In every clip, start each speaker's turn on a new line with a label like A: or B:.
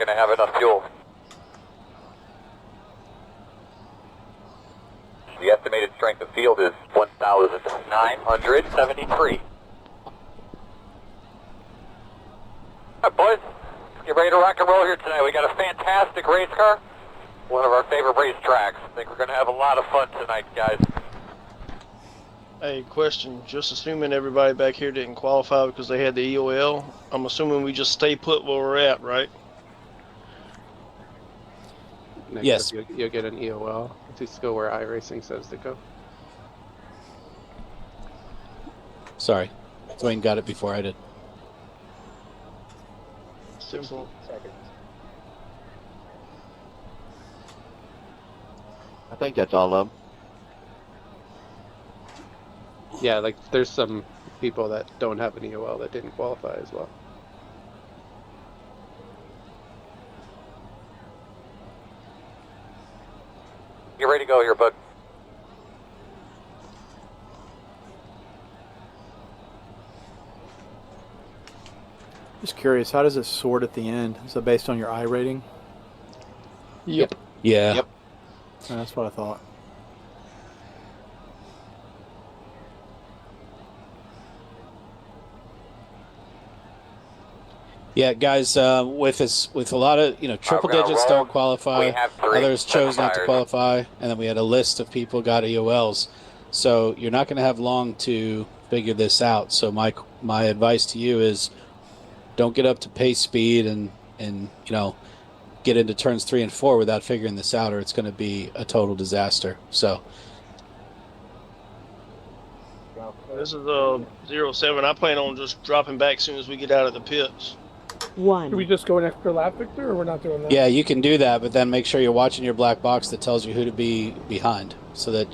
A: going to have enough fuel. The estimated strength of field is 1,973. All right, boys, let's get ready to rock and roll here tonight. We got a fantastic race car, one of our favorite race tracks. I think we're going to have a lot of fun tonight, guys.
B: Hey, question. Just assuming everybody back here didn't qualify because they had the EOL, I'm assuming we just stay put where we're at, right?
C: Next
D: Yes.
C: up, you'll get an EOL. Just go where iRacing says to go.
D: Sorry. Dwayne got it before I did.
B: Simple.
E: I think that's all of them.
C: Yeah, like there's some people that don't have an EOL that didn't qualify as well.
A: Get ready to go here, bud.
F: Just curious, how does it sort at the end? Is it based on your I rating?
B: Yep.
D: Yeah.
E: Yep.
F: That's what I thought.
D: Yeah, guys, with a lot of, triple
A: we're gonna
D: digits
A: roll.
D: don't qualify,
A: We have 3
D: others chose not to
A: tires.
D: qualify, and then we had a list of people got EOLs. So you're not going to have long to figure this out. So my advice to you is don't get up to pace speed and get into turns 3 and 4 without figuring this out, or it's going to be a total disaster. So
B: This is 07. I plan on just dropping back as soon as we get out of the pits.
G: Should we just go an extra lap, Victor, or we're not doing that?
D: yeah, you can do that, but then make sure you're watching your black box that tells you who to be behind, so that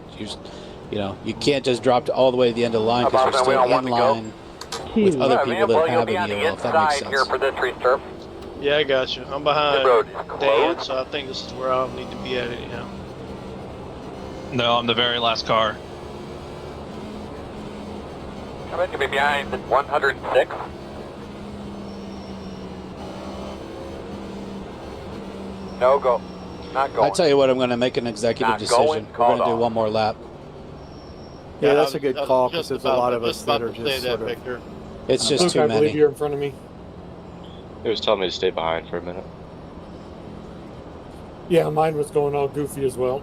D: you can't just drop all the way to the end of the line because you're still in line with other people that have an EOL, if that makes sense.
A: Here for this return.
B: Yeah, I got you. I'm behind
A: The road is
B: Dan,
A: closed.
B: so I think this is where I'll need to be at anyhow.
H: No, I'm the very last car.
A: I'm going to be behind 106. No go. Not going.
D: I tell you what, I'm going to make an executive
A: Not
D: decision.
A: going,
D: We're
A: called
D: going to do
A: off.
D: one more lap.
F: Yeah, that's a good call because there's a lot of us that are just sort of...
I: Victor.
D: It's just
G: Luke,
D: too
G: I believe
D: many.
G: you're in front of me.
I: It was telling me to stay behind for a minute.
G: Yeah, mine was going all goofy as well.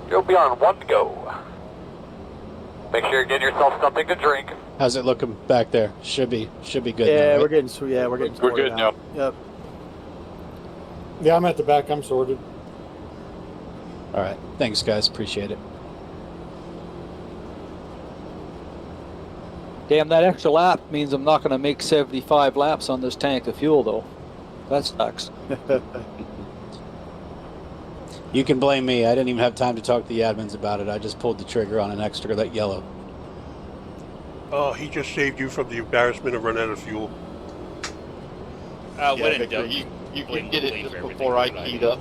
A: You'll be on 1 to go. Make sure you get yourself something to drink.
D: How's it looking back there? Should be good.
F: Yeah,
D: now, right?
F: we're getting
I: We're
F: sorted
I: good
F: out. Yep.
G: Yeah, I'm at the back. I'm sorted.
D: All right. Thanks, guys. Appreciate it.
J: Damn, that extra lap means I'm not going to make 75 laps on this tank of fuel, though. That sucks.
D: You can blame me. I didn't even have time to talk to the admins about it. I just pulled the trigger on an extra that yellow.
K: Oh, he just saved you from the embarrassment of running out of fuel.
I: Yeah, Victor, you did it just before I keyed up.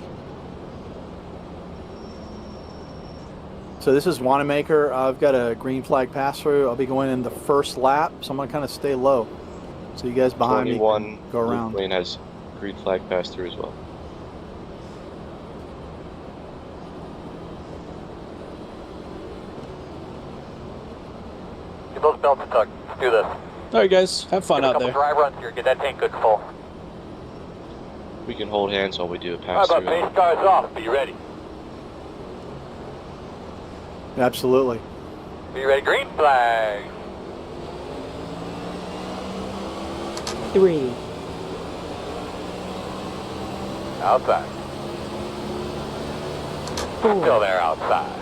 F: So this is Wanamaker. I've got a green flag pass through. I'll be going in the first lap, so I'm going to kind of stay low. So you guys behind me
I: 21
F: can go around.
I: Lane has green flag pass through as well.
A: Get those belts tucked. Let's do this.
D: All right, guys. Have fun
A: Get a
D: out
A: couple
D: there.
A: dry runs here. Get that tank good full.
I: We can hold hands while we do a
A: All
I: pass
A: right,
I: through.
A: bud. Pace cars off. Be ready.
F: Absolutely.
A: Be ready. Green flag.
G: 3.
A: Outside. Still there outside.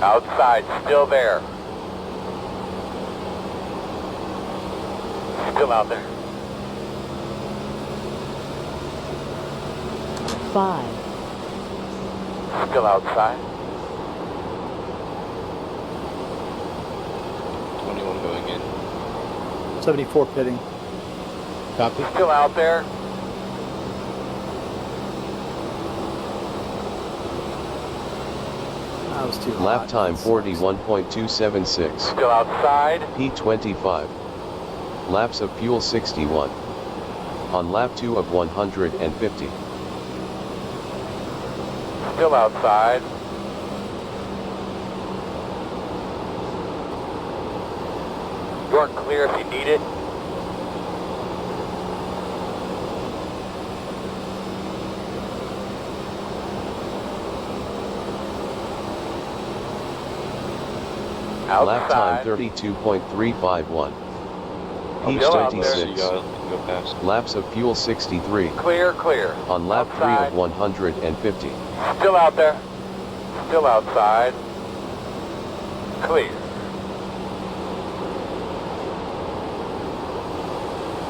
A: Outside, still there. Still out there.
G: 5.
A: Still outside.
I: 21 going in.
F: 74 pitting.
D: Copy.
A: Still out there.
F: That was too
E: Lap
F: hot.
E: time
F: That sucks.
E: 41.276.
A: Still outside.
E: P25. Laps of fuel 61. On lap 2 of 150.
A: Still outside. You're clear if you need it.
E: Lap time
A: Outside.
E: 32.351.
A: Still out there.
I: So you
E: P26.
I: gotta go past.
E: Laps of fuel 63.
A: Clear, clear.
E: On lap 3
A: Outside.
E: of 150.
A: Still out there. Still outside. Clear.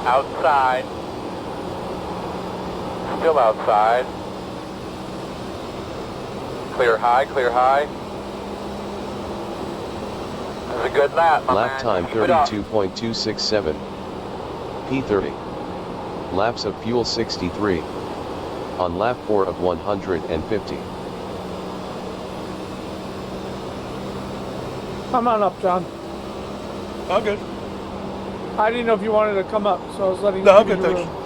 A: Outside. Still outside. Clear high, clear high. That's a good lap, my
E: Lap
A: man.
E: time
A: Keep it up.
E: 32.267. P30. Laps of fuel 63. On lap 4 of 150.
G: Come on up, John.
K: I'm good.
G: I didn't know if you wanted to come up, so I was letting
K: No,
G: you
K: I'm
G: give
K: good,
G: you
K: thanks.
G: room.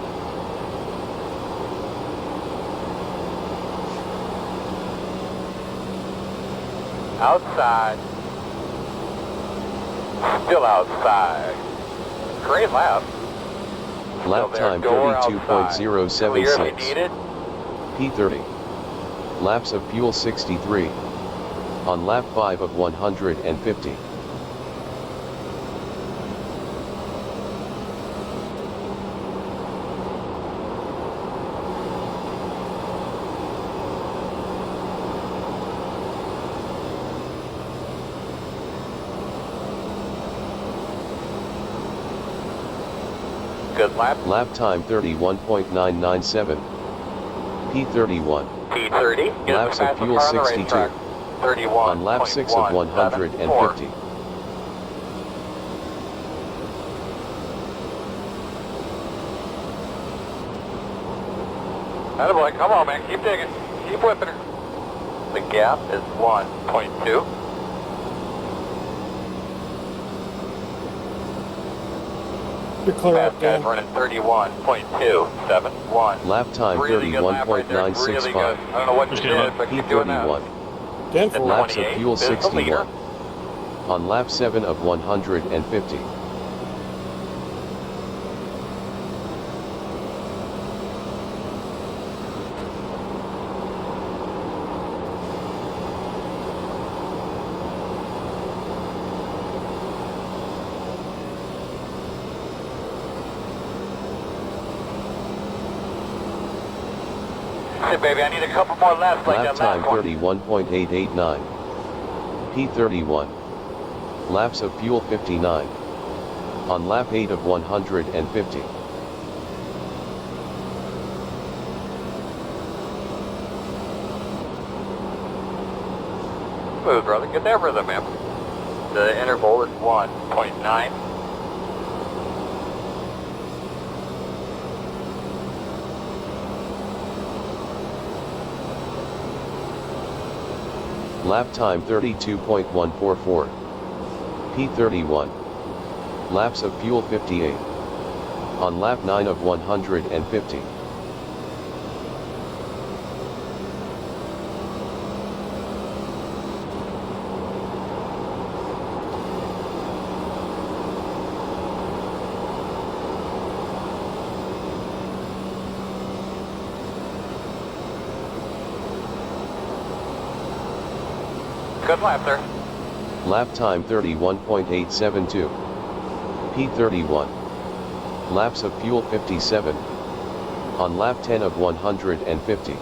A: Outside. Still outside. Great lap.
E: Lap
A: there.
E: time
A: Door outside. Clear if you
E: 32.076.
A: need it.
E: P30. Laps of fuel 63. On lap 5 of 150.
A: Good lap.
E: Lap time 31.997. P31.
A: P30. Get
E: Laps
A: the
E: of
A: fastest
E: fuel
A: car on the
E: 62.
A: racetrack. 31.
E: On lap 6 of 150.
A: Attaboy, come on, man. Keep digging. Keep whipping her. The gap is 1.2.
G: You're clear
A: Fast
G: up,
A: guys
G: Dan.
A: running 31.271.
E: Lap time
A: Really good lap right there. Really good.
E: 31.965.
A: I don't know what you
H: Just get
A: did, but keep doing that.
E: P31.
G: Dan,
A: And
E: Laps of
A: 28
E: fuel
A: is the leader.
E: 61. On lap 7 of 150.
A: Hey, baby, I need a couple more laps like
E: Lap
A: that
E: time
A: last one.
E: 31.889. P31. Laps of fuel 59. On lap 8 of 150.
A: Smooth, brother. Get that rhythm, man. The interval is 1.9.
E: Lap time 32.144. P31. Laps of fuel 58. On lap 9 of 150.
A: Good lap, sir.
E: Lap time 31.872. P31. Laps of fuel 57. On lap 10 of 150.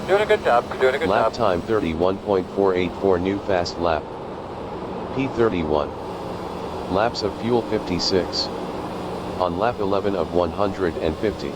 A: Doing a good job. You're doing a good
E: Lap
A: job.
E: time 31.484 new fast lap. P31. Laps of fuel 56. On lap 11 of 150.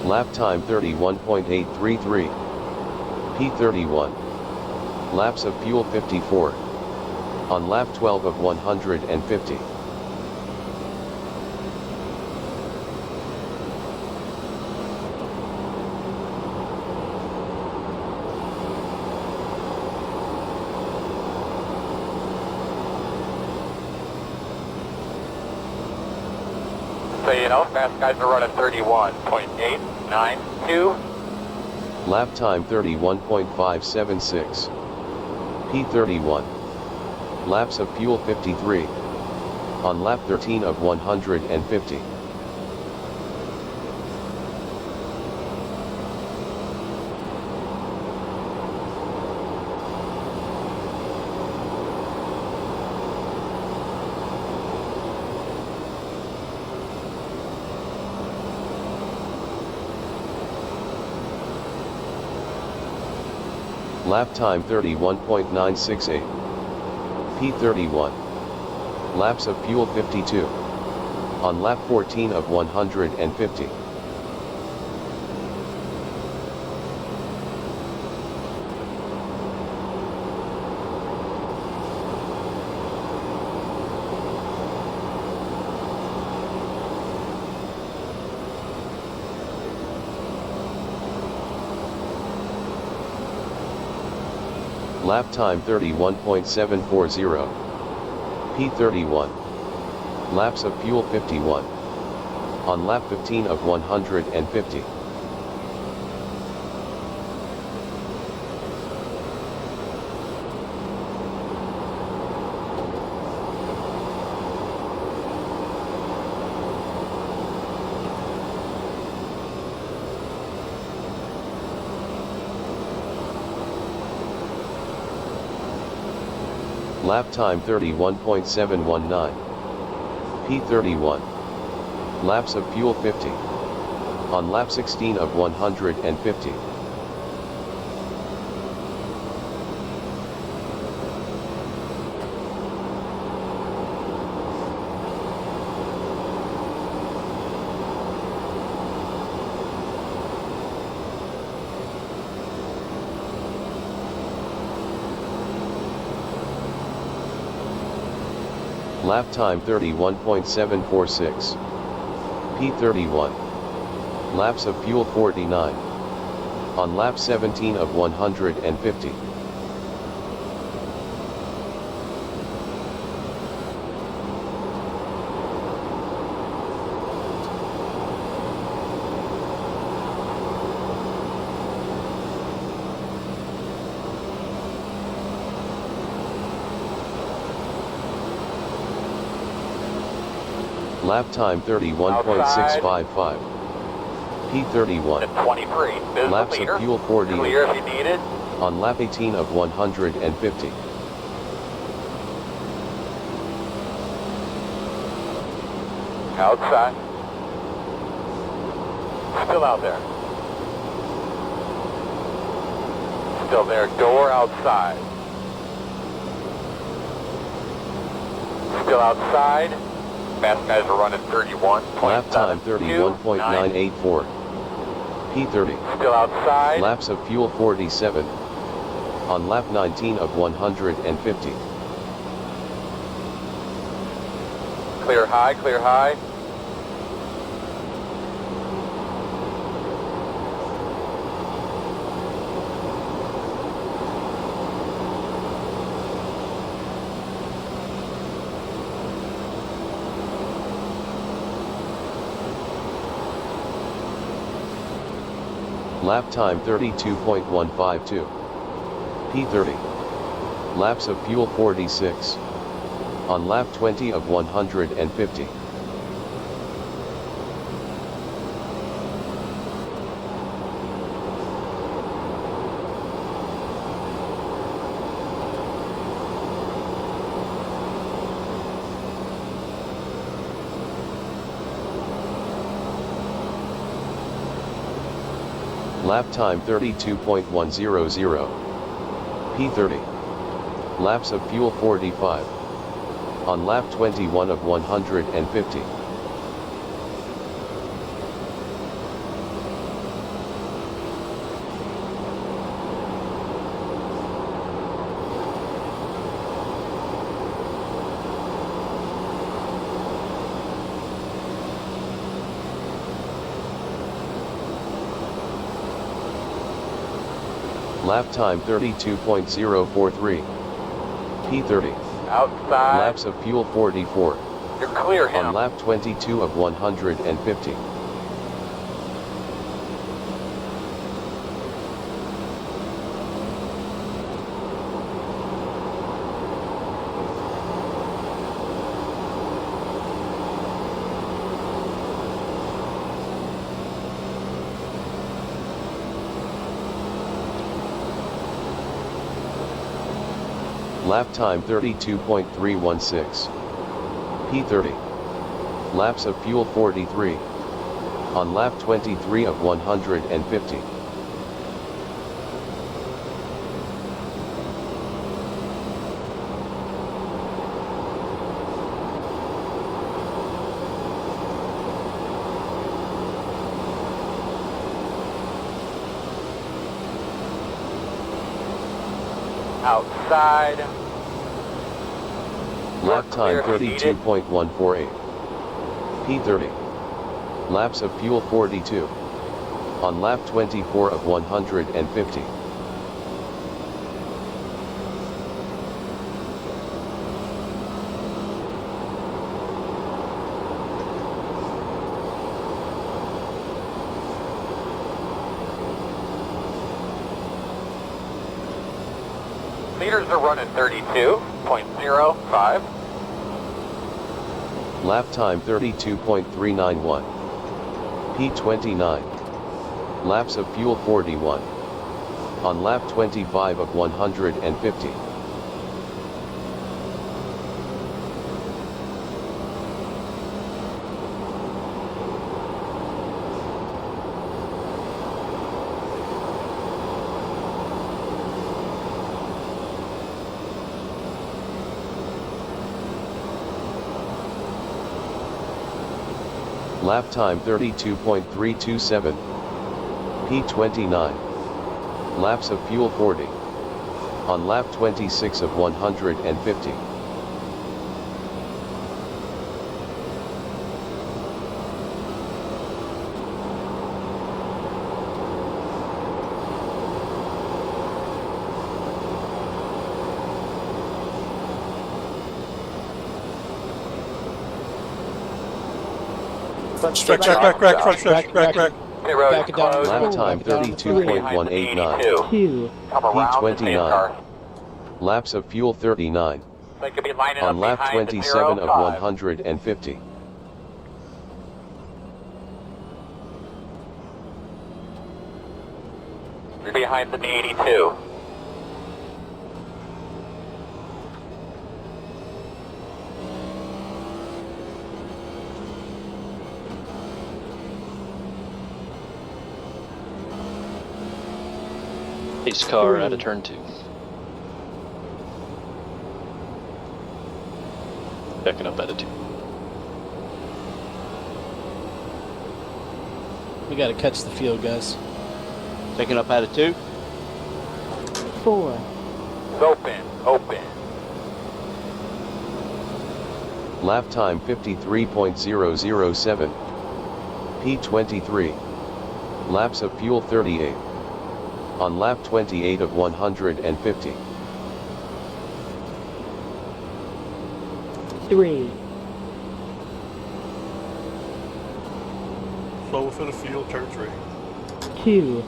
E: Lap time 31.833. P31. Laps of fuel 54. On lap 12 of 150.
A: So you know, fast guys are running 31.892.
E: Lap time 31.576. P31. Laps of fuel 53. On lap 13 of 150. Lap time 31.968. P31. Laps of fuel 52. On lap 14 of 150. Lap time 31.740. P31. Laps of fuel 51. On lap 15 of 150. Lap time 31.719. P31. Laps of fuel 50. On lap 16 of 150. Lap time 31.746. P31. Laps of fuel 49. On lap 17 of 150. Lap time 31.655. P31.
A: At 23. Business
E: Laps
A: leader.
E: of fuel 40.
A: Clear if you need it.
E: On lap 18 of 150.
A: Outside. Still out there. Still there. Door outside. Still outside. Fast guys are running 31.
E: Lap time 31.984. P30.
A: Still outside.
E: Laps of fuel 47. On lap 19 of 150.
A: Clear high, clear high.
E: Lap time 32.152. P30. Laps of fuel 46. On lap 20 of 150. Lap time 32.100. P30. Laps of fuel 45. On lap 21 of 150. Lap time 32.043. P30.
A: Outside.
E: Laps of fuel 44.
A: You're clear, him.
E: On lap 22 of 150. Lap time 32.316. P30. Laps of fuel 43. On lap 23 of 150.
A: Outside.
E: Lap time 32.148. P30. Laps of fuel 42. On lap 24 of 150.
A: Meters are running 32.05.
E: Lap time 32.391. P29. Laps of fuel 41. On lap 25 of 150. Lap time 32.327. P29. Laps of fuel 40. On lap 26 of 150.
K: Front stretch, back, front stretch, back.
A: Pit road
D: Back
A: is
D: it down.
A: closed.
E: Lap time
A: Behind the
E: 32.189.
A: 82. Come around the safe
E: P29.
A: car.
E: Laps of fuel 39.
A: They could be lining
E: On
A: up
E: lap
A: behind
E: 27
A: the
E: of
A: 05.
E: 150.
A: You're behind the 82.
I: Pace car out of turn 2. Backing up out of 2.
D: We got to catch the field, guys.
I: Backing up out of 2.
L: 4.
A: It's open. Open.
E: Lap time 53.007. P23. Laps of fuel 38. On lap 28 of 150.
L: 3.
K: Slow for the field, turn 3.
L: 2.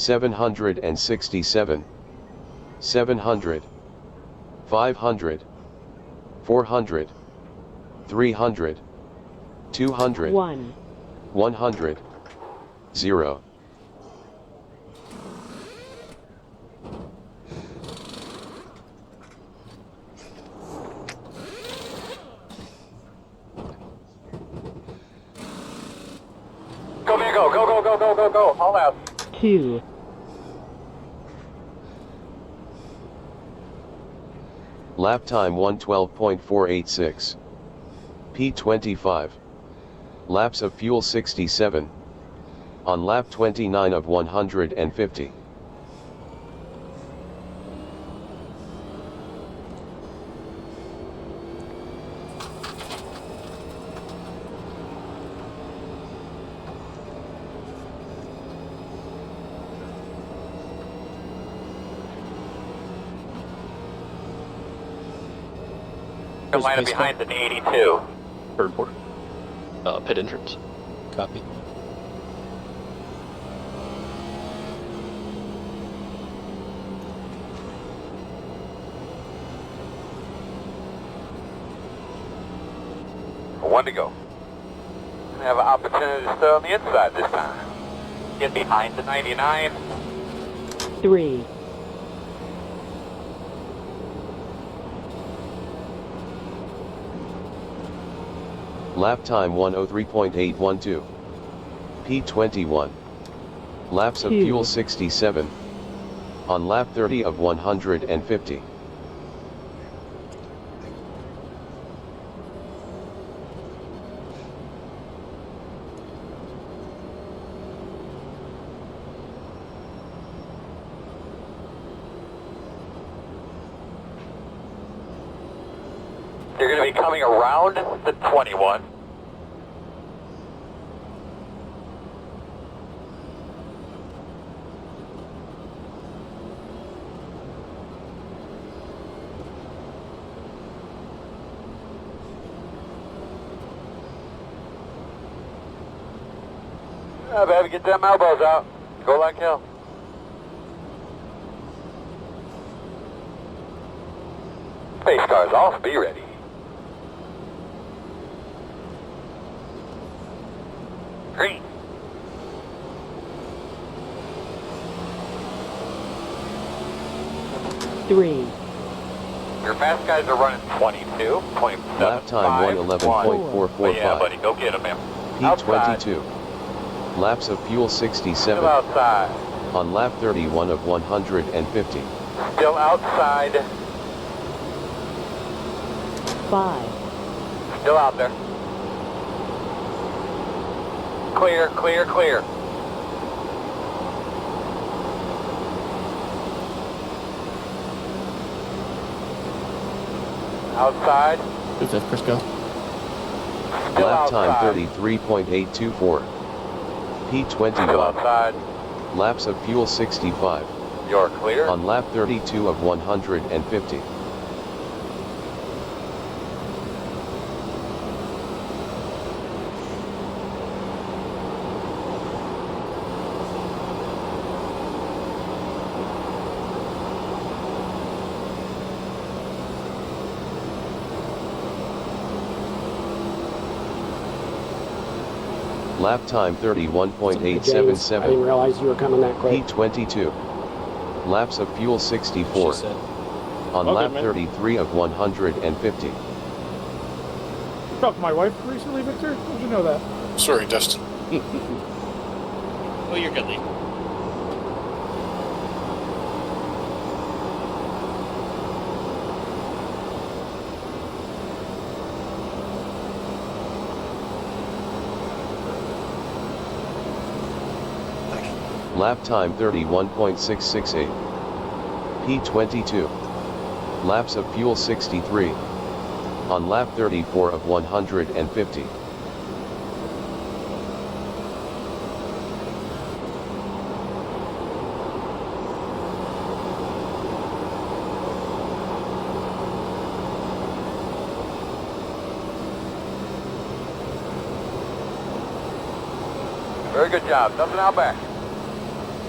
E: 767. 700. 500. 400. 300. 200.
L: 1.
E: 100. 0.
A: go. Haul out.
L: 2,
E: Lap time 112.486. P25. Laps of fuel 67. On lap 29 of 150.
A: Line up behind the 82.
H: Bird port. Pit entrance.
D: Copy.
A: One to go. Gonna have an opportunity to stay on the inside this time. Get behind the 99.
L: 3,
E: Lap time 103.812. P21. Laps of
L: Two.
E: fuel 67. On lap 30 of 150.
A: You're going to be coming around the 21. Baby, get them elbows out. Go like hell. Pace car's off. Be ready. Green.
L: three,
A: Your fast guys are running 22, 27,
E: Lap time 111.445.
A: Yeah, buddy, go get them, man.
E: P22. Laps of fuel
A: Still
E: 67.
A: outside.
E: On lap 31 of 150.
A: Still outside.
L: 5,
A: Still out there. Clear, clear, clear. Outside.
M: Who's that, Crisco?
A: Still
E: Lap
A: outside.
E: time 33.824.
A: Still
E: P21.
A: outside.
E: Laps of fuel 65.
A: You're clear.
E: On lap 32 of 150. Lap time 31.877.
M: I didn't realize you were coming that quick.
E: P22. Laps of fuel 64.
D: She said.
E: On
B: Okay,
E: lap
B: man.
E: 33 of 150.
G: Talked to my wife recently, Victor. How'd you know that?
K: Sorry, Dustin.
B: Oh, you're good, Lee.
E: Lap time 31.668. P22. Laps of fuel 63. On lap 34 of 150.
A: Very good job. Nothing out back.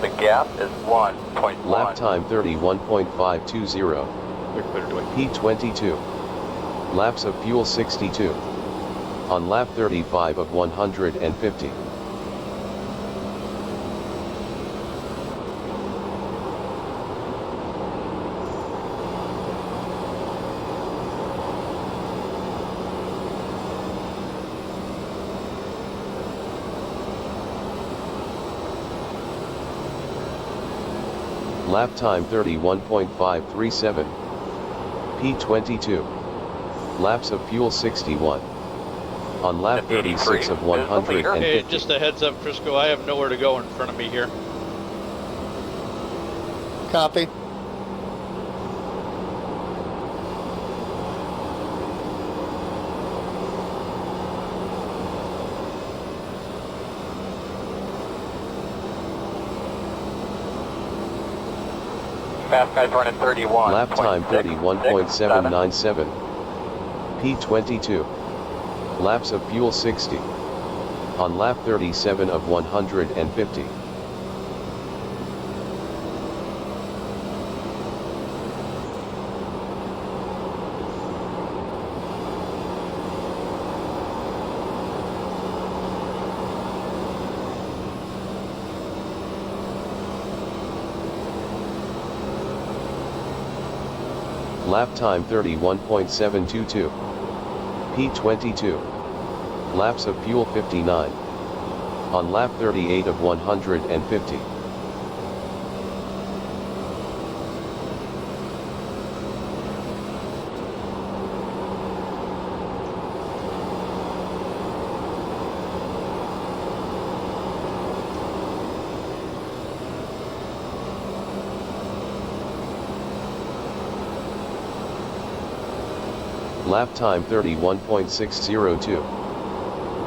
A: The gap is 1.1.
E: Lap time 31.520. P22. Laps of fuel 62. On lap 35 of 150. Lap time 31.537. P22. Laps of fuel 61. On lap 36 of 150.
N: Hey, just a heads up, Frisco, I have nowhere to go in front of me here.
F: Copy.
A: Fast guys running 31.
E: Lap time 31.797. P22. Laps of fuel 60. On lap 37 of 150. Lap time 31.722. P22. Laps of fuel 59. On lap 38 of 150. Lap time 31.602.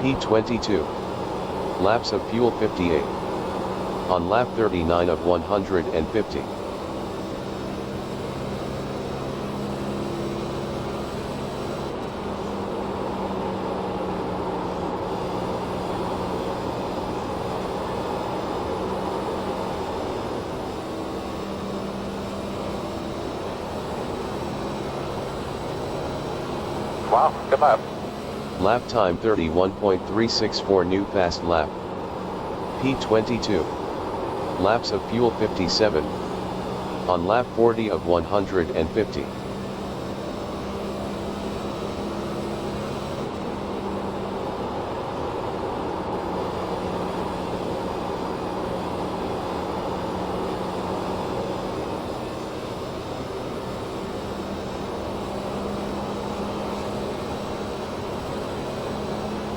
E: P22. Laps of fuel 58. On lap 39 of 150.
A: Wow, good lap.
E: Lap time 31.364 new fast lap. P22. Laps of fuel 57. On lap 40 of 150.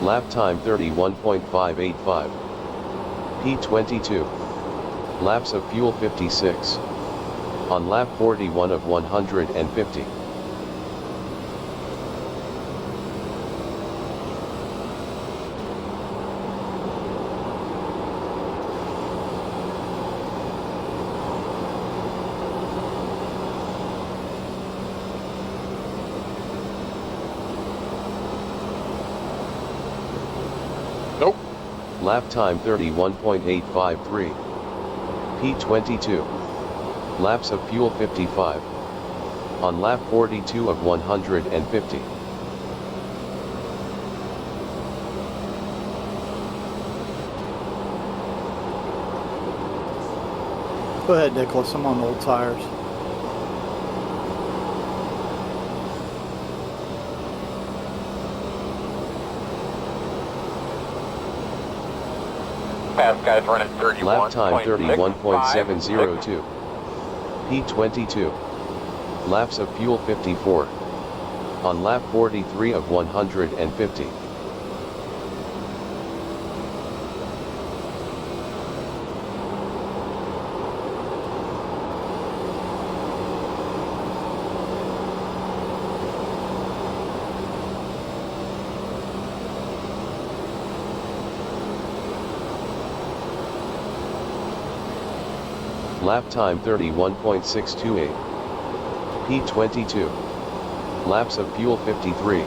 E: Lap time 31.585. P22. Laps of fuel 56. On lap 41 of 150. Lap time 31.853. P22. Laps of fuel 55. On lap 42 of 150.
F: Go ahead, Nicholas. I'm on old tires.
A: Fast guys running 31.
E: Lap time 31.702. P22. Laps of fuel 54. On lap 43 of 150. Lap time 31.628. P22. Laps of fuel 53.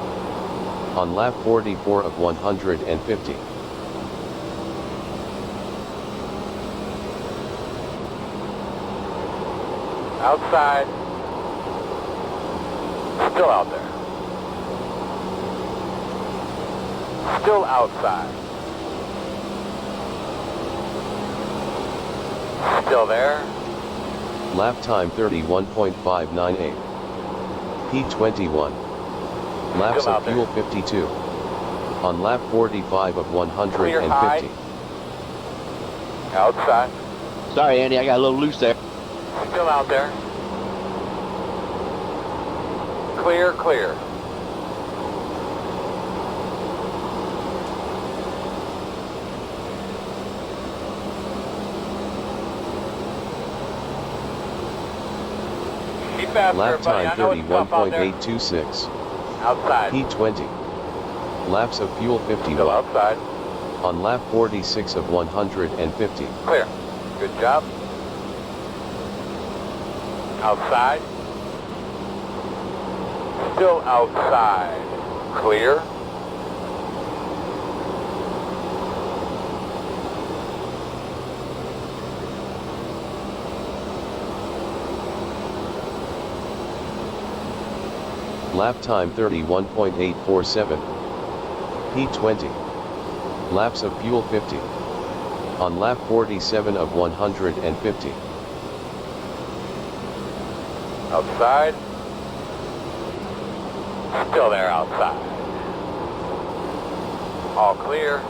E: On lap 44 of 150.
A: Outside. Still out there. Still outside. Still there.
E: Lap time 31.598. P21. Laps of fuel 52. On lap 45 of 150.
A: Outside.
M: Sorry, Andy, I got a little loose there.
A: Still out there. Clear, clear. Keep after
E: Lap
A: it, buddy.
E: time
A: I know it's tough out there.
E: 31.826.
A: Outside.
E: P20. Laps of fuel 51.
A: Still outside.
E: On lap 46 of 150.
A: Clear. Good job. Outside. Still outside. Clear.
E: Lap time 31.847. P20. Laps of fuel 50. On lap 47 of 150.
A: Outside. Still there outside. All clear.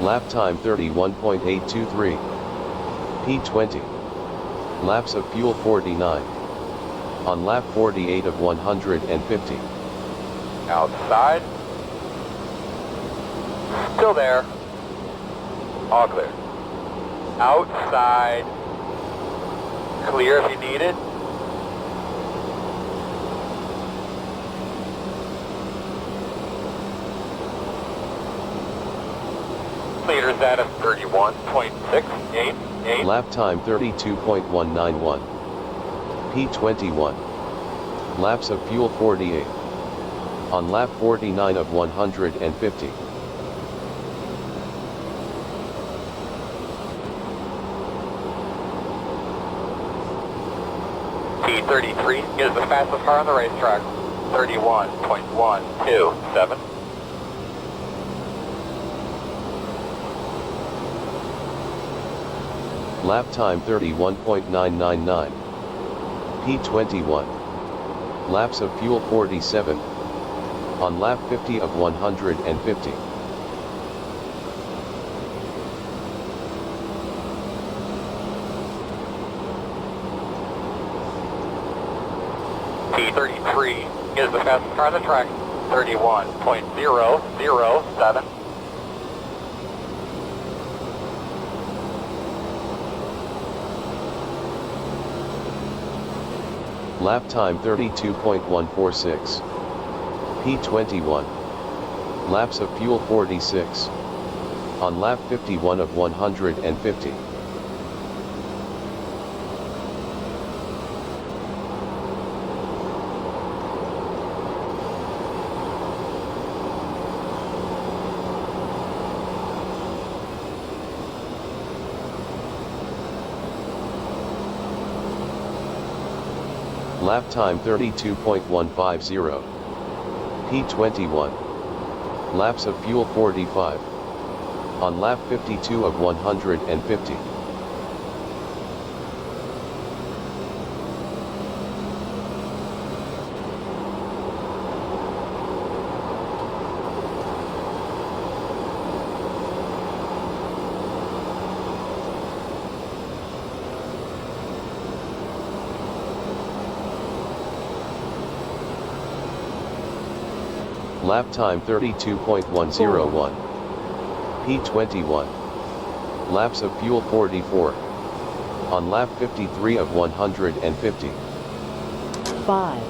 E: Lap time 31.823. P20. Laps of fuel 49. On lap 48 of 150.
A: Outside. Still there. All clear. Outside. Clear if you need it. Meters at a 31.688.
E: Lap time 32.191. P21. Laps of fuel 48. On lap 49 of 150.
A: P33 is the fastest car on the racetrack. 31.127.
E: Lap time 31.999. P21. Laps of fuel 47. On lap 50 of 150.
A: P33 is the fastest car on the track. 31.007.
E: Lap time 32.146. P21. Laps of fuel 46. On lap 51 of 150. Lap time 32.150. P21. Laps of fuel 45. On lap 52 of 150. Lap time 32.101. P21. Laps of fuel 44. On lap 53 of 150.
L: 5.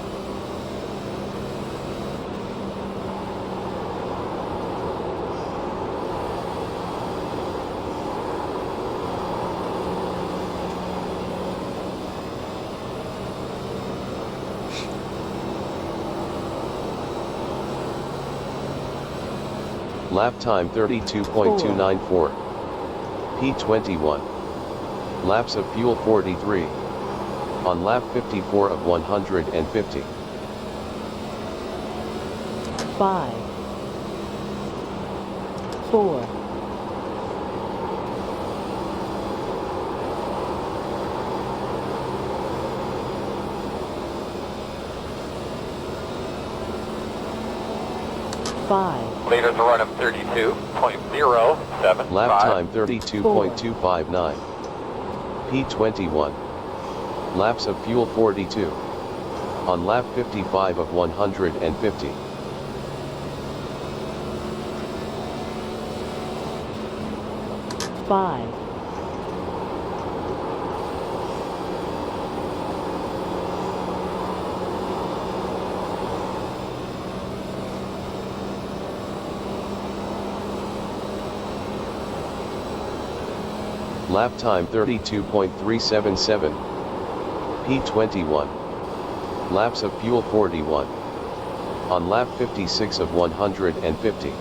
E: Lap time 32.294. P21. Laps of fuel 43. On lap 54 of 150.
L: 5. 4. 3. 5,
A: Leaders are running 32.075.
E: Lap time 32.259. P21. Laps of fuel 42. On lap 55 of 150.
L: five,
E: Lap time 32.377. P21. Laps of fuel 41. On lap 56 of 150.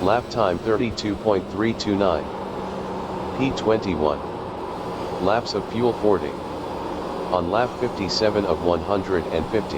E: Lap time 32.329. P21. Laps of fuel 40. On lap 57 of 150.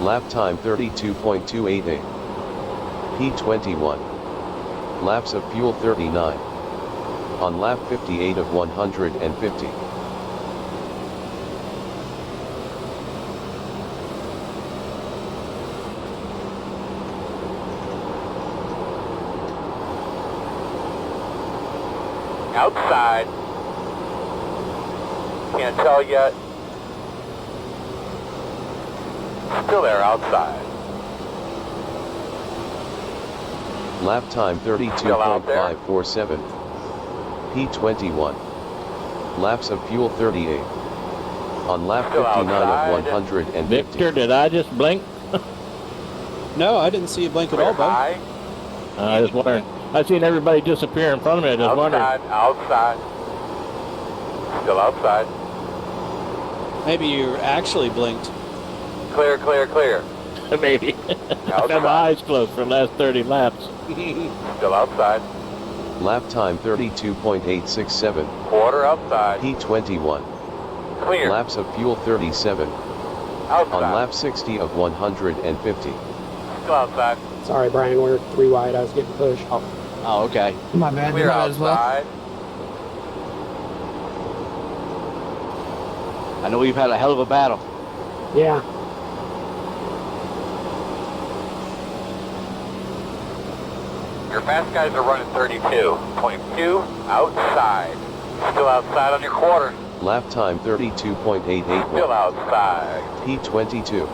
E: Lap time 32.288. P21. Laps of fuel 39. On lap 58 of 150.
A: Outside. Can't tell yet. Still there outside.
E: Lap time 32.547. P21. Laps of fuel 38. On lap 59 of 150.
O: Victor, did I just blink?
D: No, I didn't see you blink at all, bud.
O: I was wondering. I seen everybody disappear in front of me. I just wondered.
A: Outside. Still outside.
D: Maybe you actually blinked.
A: Clear, clear, clear.
O: Maybe. I've had my eyes closed for the last 30 laps.
A: Still outside.
E: Lap time 32.867.
A: Quarter outside.
E: P21.
A: Clear.
E: Laps of fuel 37.
A: Outside.
E: On lap 60 of 150.
A: Still outside.
M: Sorry, Brian, we're 3 wide. I was getting pushed.
O: Oh, okay.
M: My bad.
A: Clear outside.
O: I know we've had a hell of a battle.
M: Yeah.
A: Your fast guys are running 32.2 outside. Still outside on your quarter.
E: Lap time 32.881.
A: Still outside.
E: P22.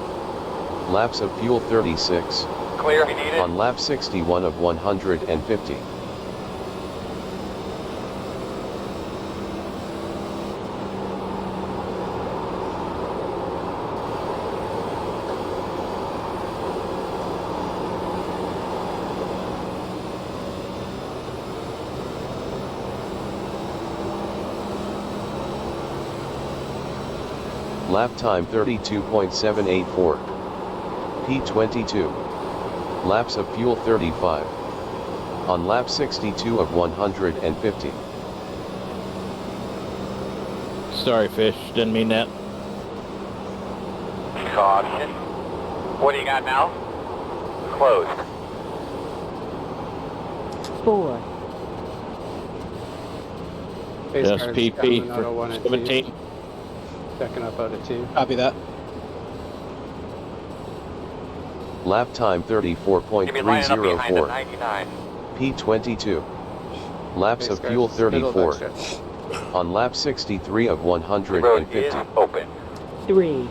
E: Laps of fuel 36.
A: Clear if you need it.
E: On lap 61 of 150. Lap time 32.784. P22. Laps of fuel 35. On lap 62 of 150.
O: Sorry, Fish. Didn't mean that.
A: Caution. What do you got now? Closed.
L: 4,
C: Base
J: Just
C: cars
J: PP
C: coming
J: for
C: out of 1 and
J: 17.
C: 2. Checking up out of 2.
D: Copy that.
E: Lap time
A: You'll be lining up behind the
E: 30.304.
A: 99.
E: P22. Laps
C: Base
E: of fuel
C: cars, middle
E: 34.
C: stretch.
E: On lap 63 of
A: The road
E: 150.
A: is open.
L: 3,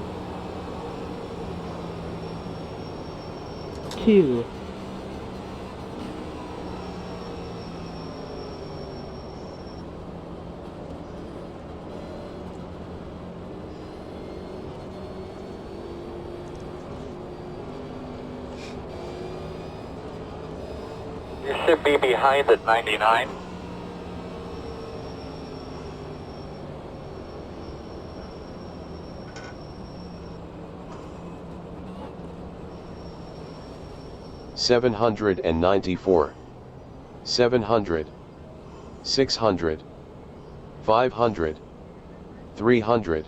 L: 2,
A: You should be behind at 99.
E: $794, 700, 600, 500, 300,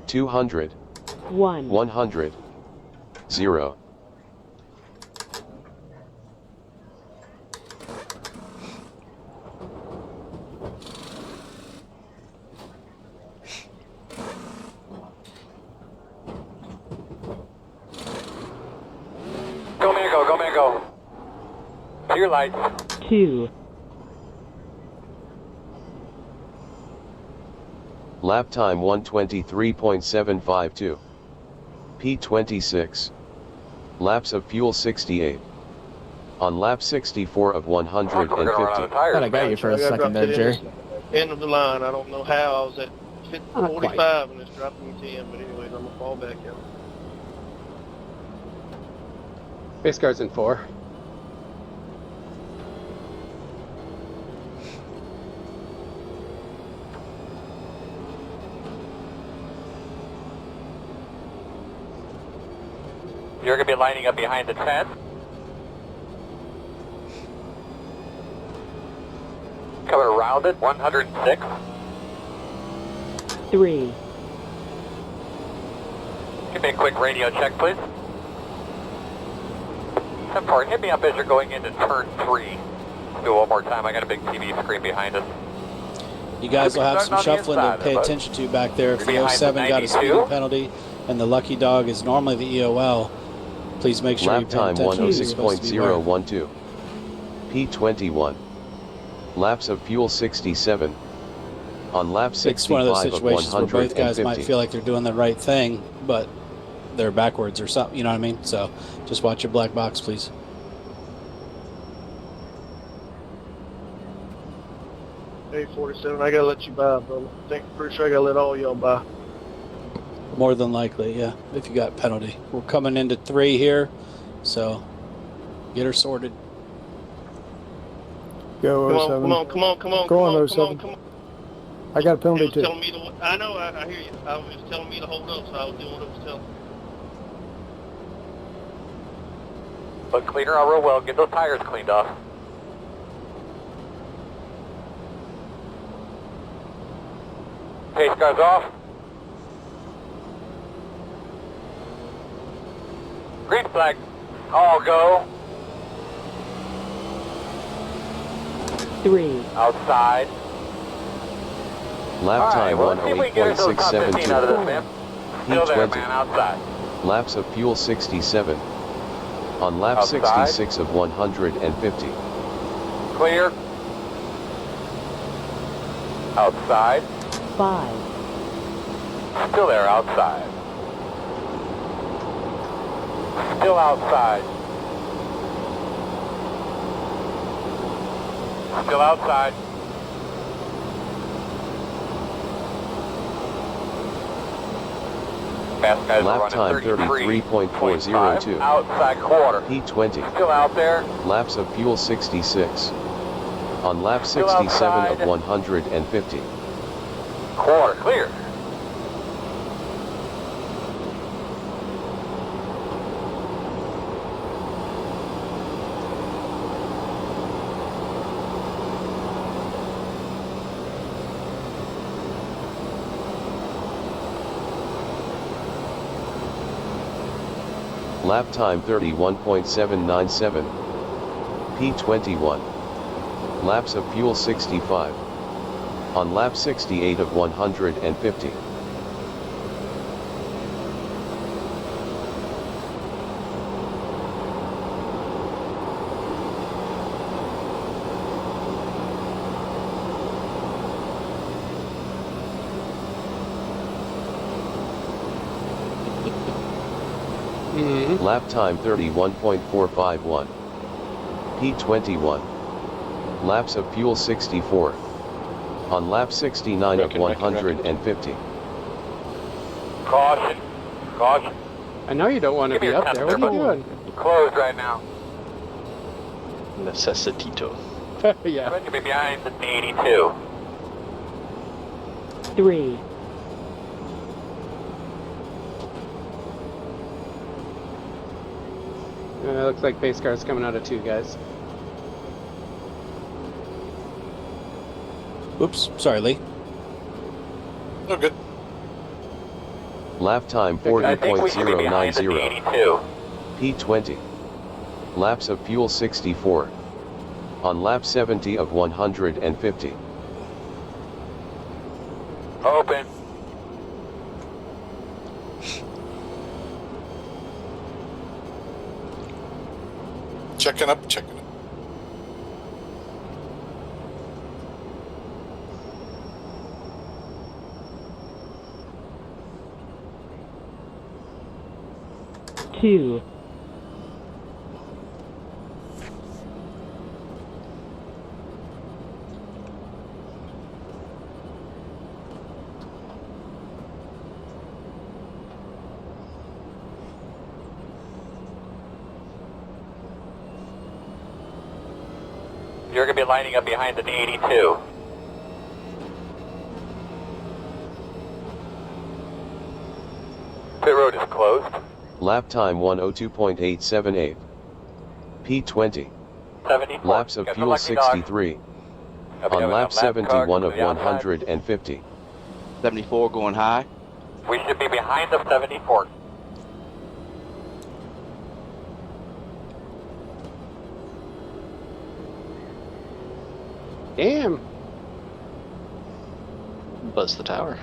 E: 200, 100, 0.
A: Go Mango, go Mango. To your lights.
L: 2.
E: Lap time 123.752. P26. Laps of fuel 68. On lap 64 of 150.
O: I got you for a second there, Jerry.
B: End of the line. I don't know how. I was at
M: Not
B: 45
M: quite.
B: and it's dropping 10, but anyways, I'm gonna fall back out.
C: Base car's in 4.
A: You're going to be lining up behind the 10. Coming around it, 106.
L: 3.
A: Give me a quick radio check, please. 10-4, hit me up as you're going into turn 3. Let's do it one more time. I got a big TV screen behind us.
D: You guys will have some shuffling to pay attention to back there. If the 07 got a speeding penalty and the lucky dog is normally the EOL, please make sure you
E: Lap
D: pay
E: time
D: attention. It's supposed to be there.
E: 106.012. P21. Laps of fuel 67. On lap
D: It's one of those
E: 65 of
D: situations where both guys might
E: 150.
D: feel like they're doing the right thing, but they're backwards or something, you know what I mean? So just watch your black box, please.
B: Hey, 47, I gotta let you by, brother. Pretty sure I gotta let all y'all by.
D: More than likely, yeah, if you got penalty. We're coming into 3 here, so get her sorted.
M: Go
B: Come
M: 07.
B: on, come on, come on,
M: Go
B: come
M: on,
B: on,
M: 07.
B: come on.
M: I got a penalty
B: It was
M: too.
B: telling me to, I know, I hear you. I was telling me to hold up, so I was doing what it was telling me.
A: Look cleaner out real well. Get those tires cleaned off. Pace cars off. Green flag. All go.
L: 3.
A: Outside.
E: Lap
A: All right,
E: time
A: well, let's see if we can get ourselves top 15 out of this,
E: 108.672.
A: man. Still there,
E: P20.
A: man, outside.
E: Laps of fuel 67. On lap
A: Outside.
E: 66 of 150.
A: Clear. Outside.
L: 5.
A: Still there, outside. Still outside. Still outside. Fast guys are
E: Lap
A: running
E: time
A: 33.402.
E: 33.402.
A: Outside quarter.
E: P20.
A: Still out there.
E: Laps of fuel 66. On lap
A: Still
E: 67
A: outside.
E: of 150.
A: Quarter clear.
E: Lap time 31.797. P21. Laps of fuel 65. On lap 68 of 150. Lap time 31.451. P21. Laps of fuel 64. On lap 69 of 150.
A: Caution. Caution.
C: I know you don't want to
A: Give me
C: be
A: your
C: up
A: temps
C: there. What are you
A: bud.
C: doing?
A: Closed right now.
H: Necessitito.
C: Yeah.
A: Going to be behind the 82.
L: 3,
C: Looks like base car's coming out of 2, guys.
D: Oops, sorry, Lee.
K: Oh, good.
E: Lap time
A: I think we should be behind the
E: 40.090.
A: 82.
E: P20. Laps of fuel 64. On lap 70 of 150.
A: Open.
K: Checking up, checking up.
L: two,
A: You're going to be lining up behind the 82. Pit road is closed.
E: Lap time 102.878. P20.
A: 74.
E: Laps of
A: Got the
E: fuel
A: lucky dog.
E: 63.
A: I'll be
E: On
A: having
E: lap
A: a lap car
E: 71
A: to
E: of
A: the outside.
E: 150.
I: 74 going high.
A: We should be behind the 74.
C: Damn.
H: Buzz the tower.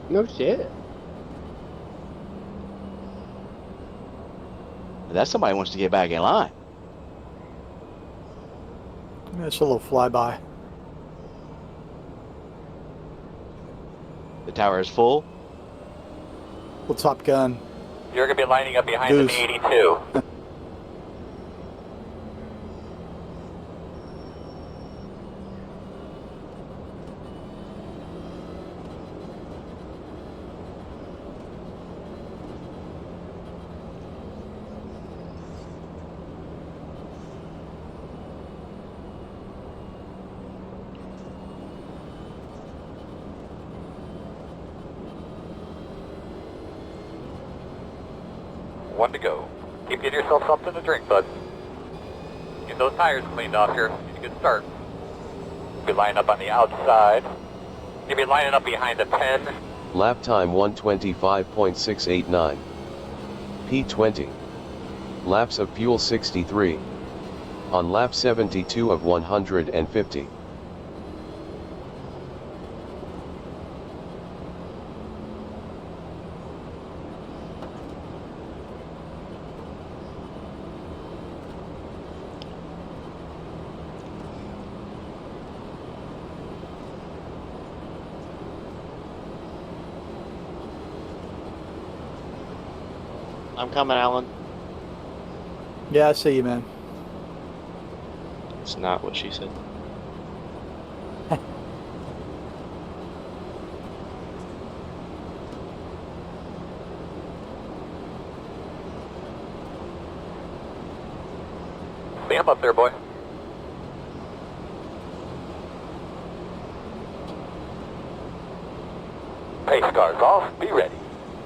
C: No shit.
I: That's somebody who wants to get back in line.
F: It's a little flyby.
I: The tower is full.
F: Well, Top Gun.
A: You're going to be lining up behind
F: Goose.
A: the 82. One to go. Keep getting yourself something to drink, bud. Get those tires cleaned off here. Need a good start. Be lining up on the outside. You'll be lining up behind the 10.
E: Lap time 125.689. P20. Laps of fuel 63. On lap 72 of 150.
H: I'm coming, Alan.
F: Yeah, I see you, man.
I: It's not what she said.
A: See him up there, boy. Pace cars off. Be ready.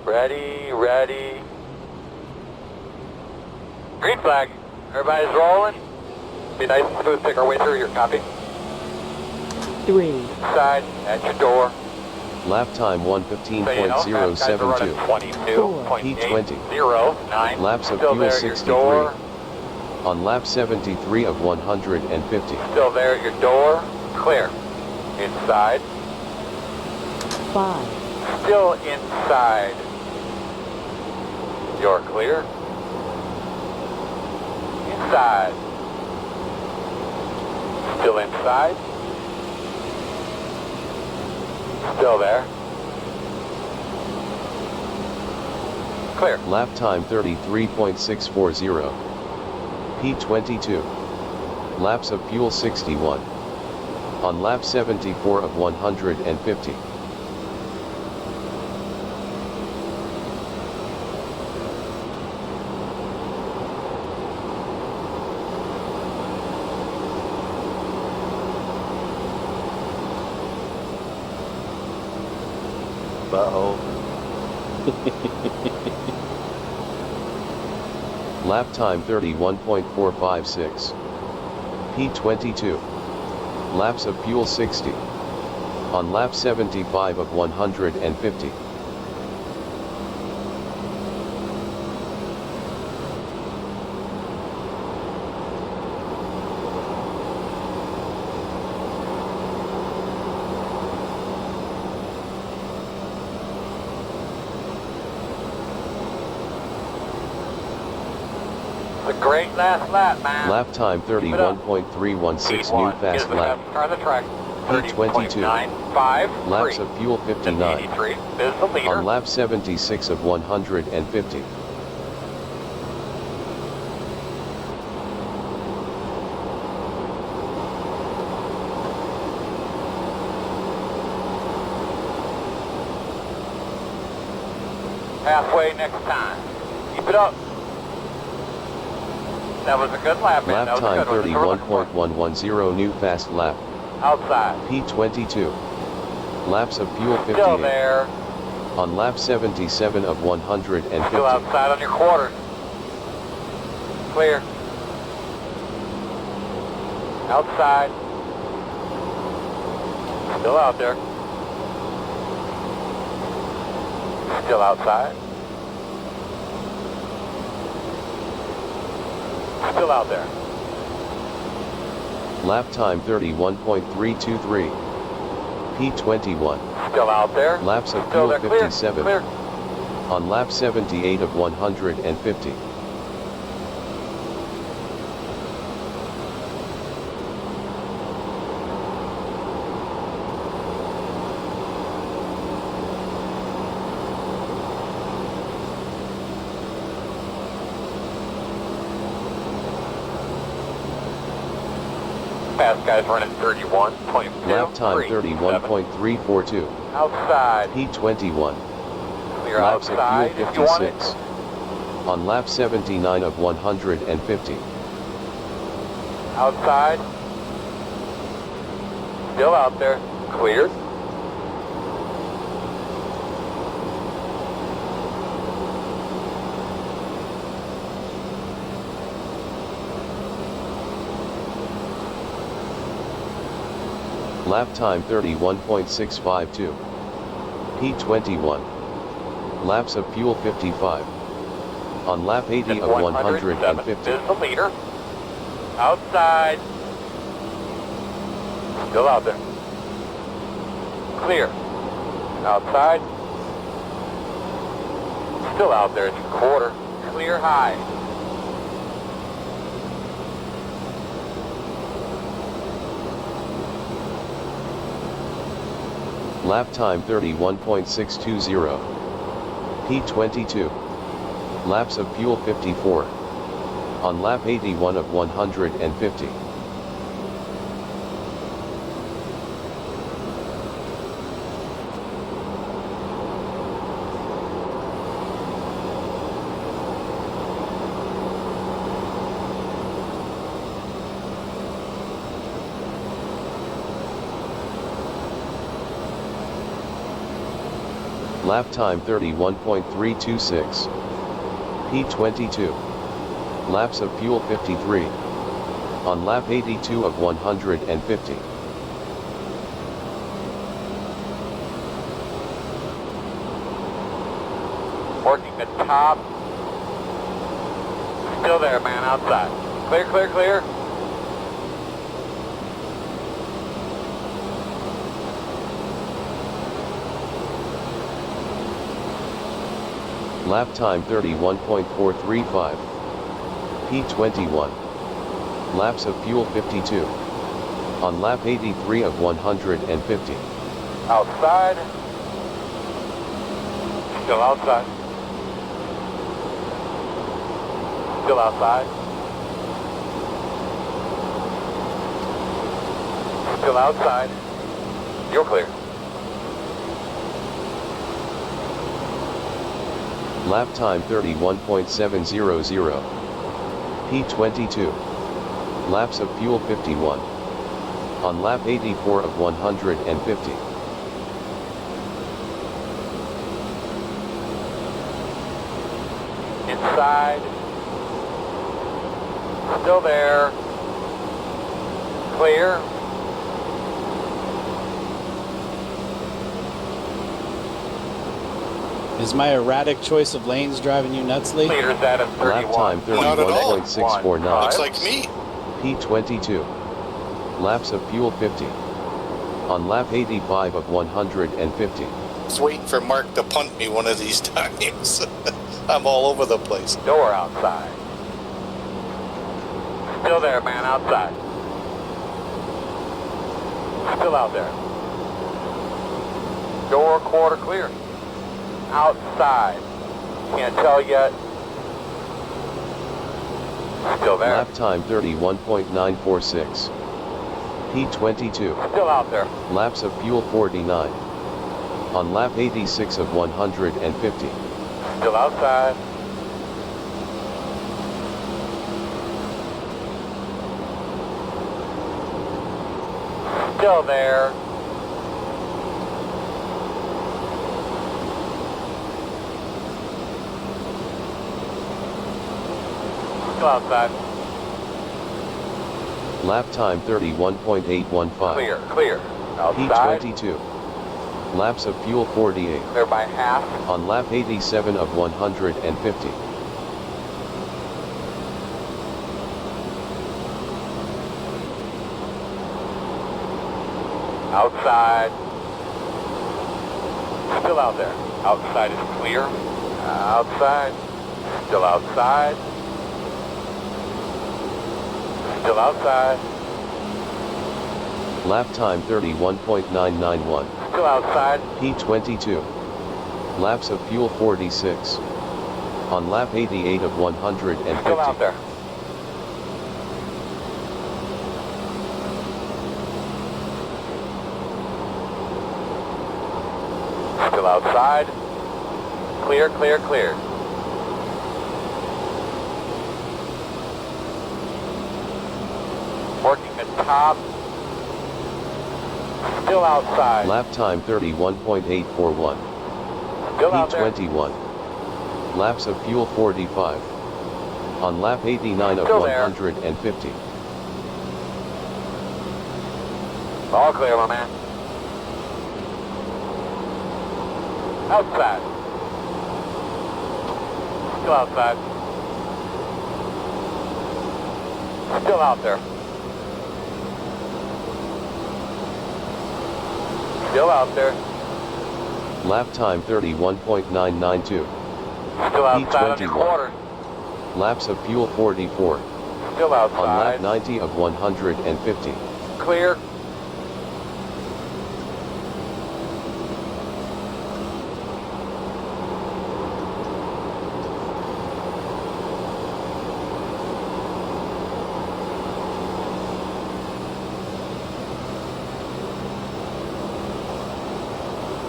A: Ready, ready. Green flag. Everybody's rolling. Be nice and smooth. Pick our way through your copy.
L: 3,
A: Side at your door.
E: Lap time
A: So you know, fast guys are running
E: 115.072.
A: 22.809.
E: Laps of
A: Still
E: fuel
A: there at your door.
E: 63. On lap 73 of 150.
A: Still there at your door. Clear. Inside.
L: 5,
A: Still inside. You're clear. Inside. Still inside. Still there. Clear.
E: Lap time 33.640. P22. Laps of fuel 61. On lap 74 of 150.
I: butthole.
E: Lap time 31.456. P22. Laps of fuel 60. On lap 75 of 150.
A: A great last lap, man.
E: Lap time 31.316 new fast lap.
A: Start the track.
E: P22.
A: 30.95.
E: Laps of fuel 59.
A: 83 is the leader.
E: On lap 76 of 150.
A: Halfway next time. Keep it up. That was a good lap, man.
E: Lap time 31.110 new fast lap.
A: Outside.
E: P22. Laps of fuel 58.
A: Still there.
E: On lap 77 of 150.
A: Still outside on your quarter. Clear. Outside. Still out there. Still outside. Still out there.
E: Lap time 31.323. P21.
A: Still out there.
E: Laps of
A: Still
E: fuel
A: there. Clear.
E: 57.
A: Clear.
E: On lap 78 of 150.
A: Fast guys running 31.03.
E: Lap time 31.342.
A: Outside.
E: P21.
A: Clear
E: Laps
A: outside
E: of fuel
A: if you want it.
E: 56. On lap 79 of 150.
A: Outside. Still out there. Cleared.
E: Lap time 31.652. P21. Laps of fuel 55. On lap 80 of 150.
A: Is the leader. Outside. Still out there. Clear. Outside. Still out there. It's a quarter. Clear high.
E: Lap time 31.620. P22. Laps of fuel 54. On lap 81 of 150. Lap time 31.326. P22. Laps of fuel 53. On lap 82 of 150.
A: Working the top. Still there, man, outside. Clear, clear, clear.
E: Lap time 31.435. P21. Laps of fuel 52. On lap 83 of 150.
A: Outside. Still outside. Still outside. Still outside. You're clear.
E: Lap time 31.700. P22. Laps of fuel 51. On lap 84 of 150.
A: inside. Still there. Clear.
D: Is my erratic choice of lanes driving you nuts, Lee?
A: Leaders at a 31.
E: Lap time
A: Not at all.
E: 31.649.
A: Looks
K: like me.
E: P22. Laps of fuel 50. On lap 85 of 150.
K: Just waiting for Mark to punt me one of these times. I'm all over the place.
A: Door outside. Still there, man, outside. Still out there. Door quarter clear. Outside. Can't tell yet. Still there.
E: Lap time 31.946. P22.
A: Still out there.
E: Laps of fuel 49. On lap 86 of 150.
A: Still outside. Still there. Still outside.
E: Lap time 31.815.
A: Clear. Outside.
E: P22. Laps of fuel 48.
A: Clear by half.
E: On lap 87 of 150.
A: Outside. Still out there. Outside is clear. Outside. Still outside. Still outside.
E: Lap time 31.991.
A: Still outside.
E: P22. Laps of fuel 46. On lap 88 of 150.
A: Still out there. Still outside. Clear. Working the top. Still outside.
E: Lap time 31.841.
A: Still out there.
E: P21. Laps of fuel 45. On lap 89 of
A: Still there.
E: 150.
A: All clear, my man. Outside. Still outside. Still out there. Still out there.
E: Lap time 31.992.
A: Still outside on your
E: P21.
A: quarter.
E: Laps of fuel 44.
A: Still
E: On lap
A: outside.
E: 90 of 150.
A: Clear.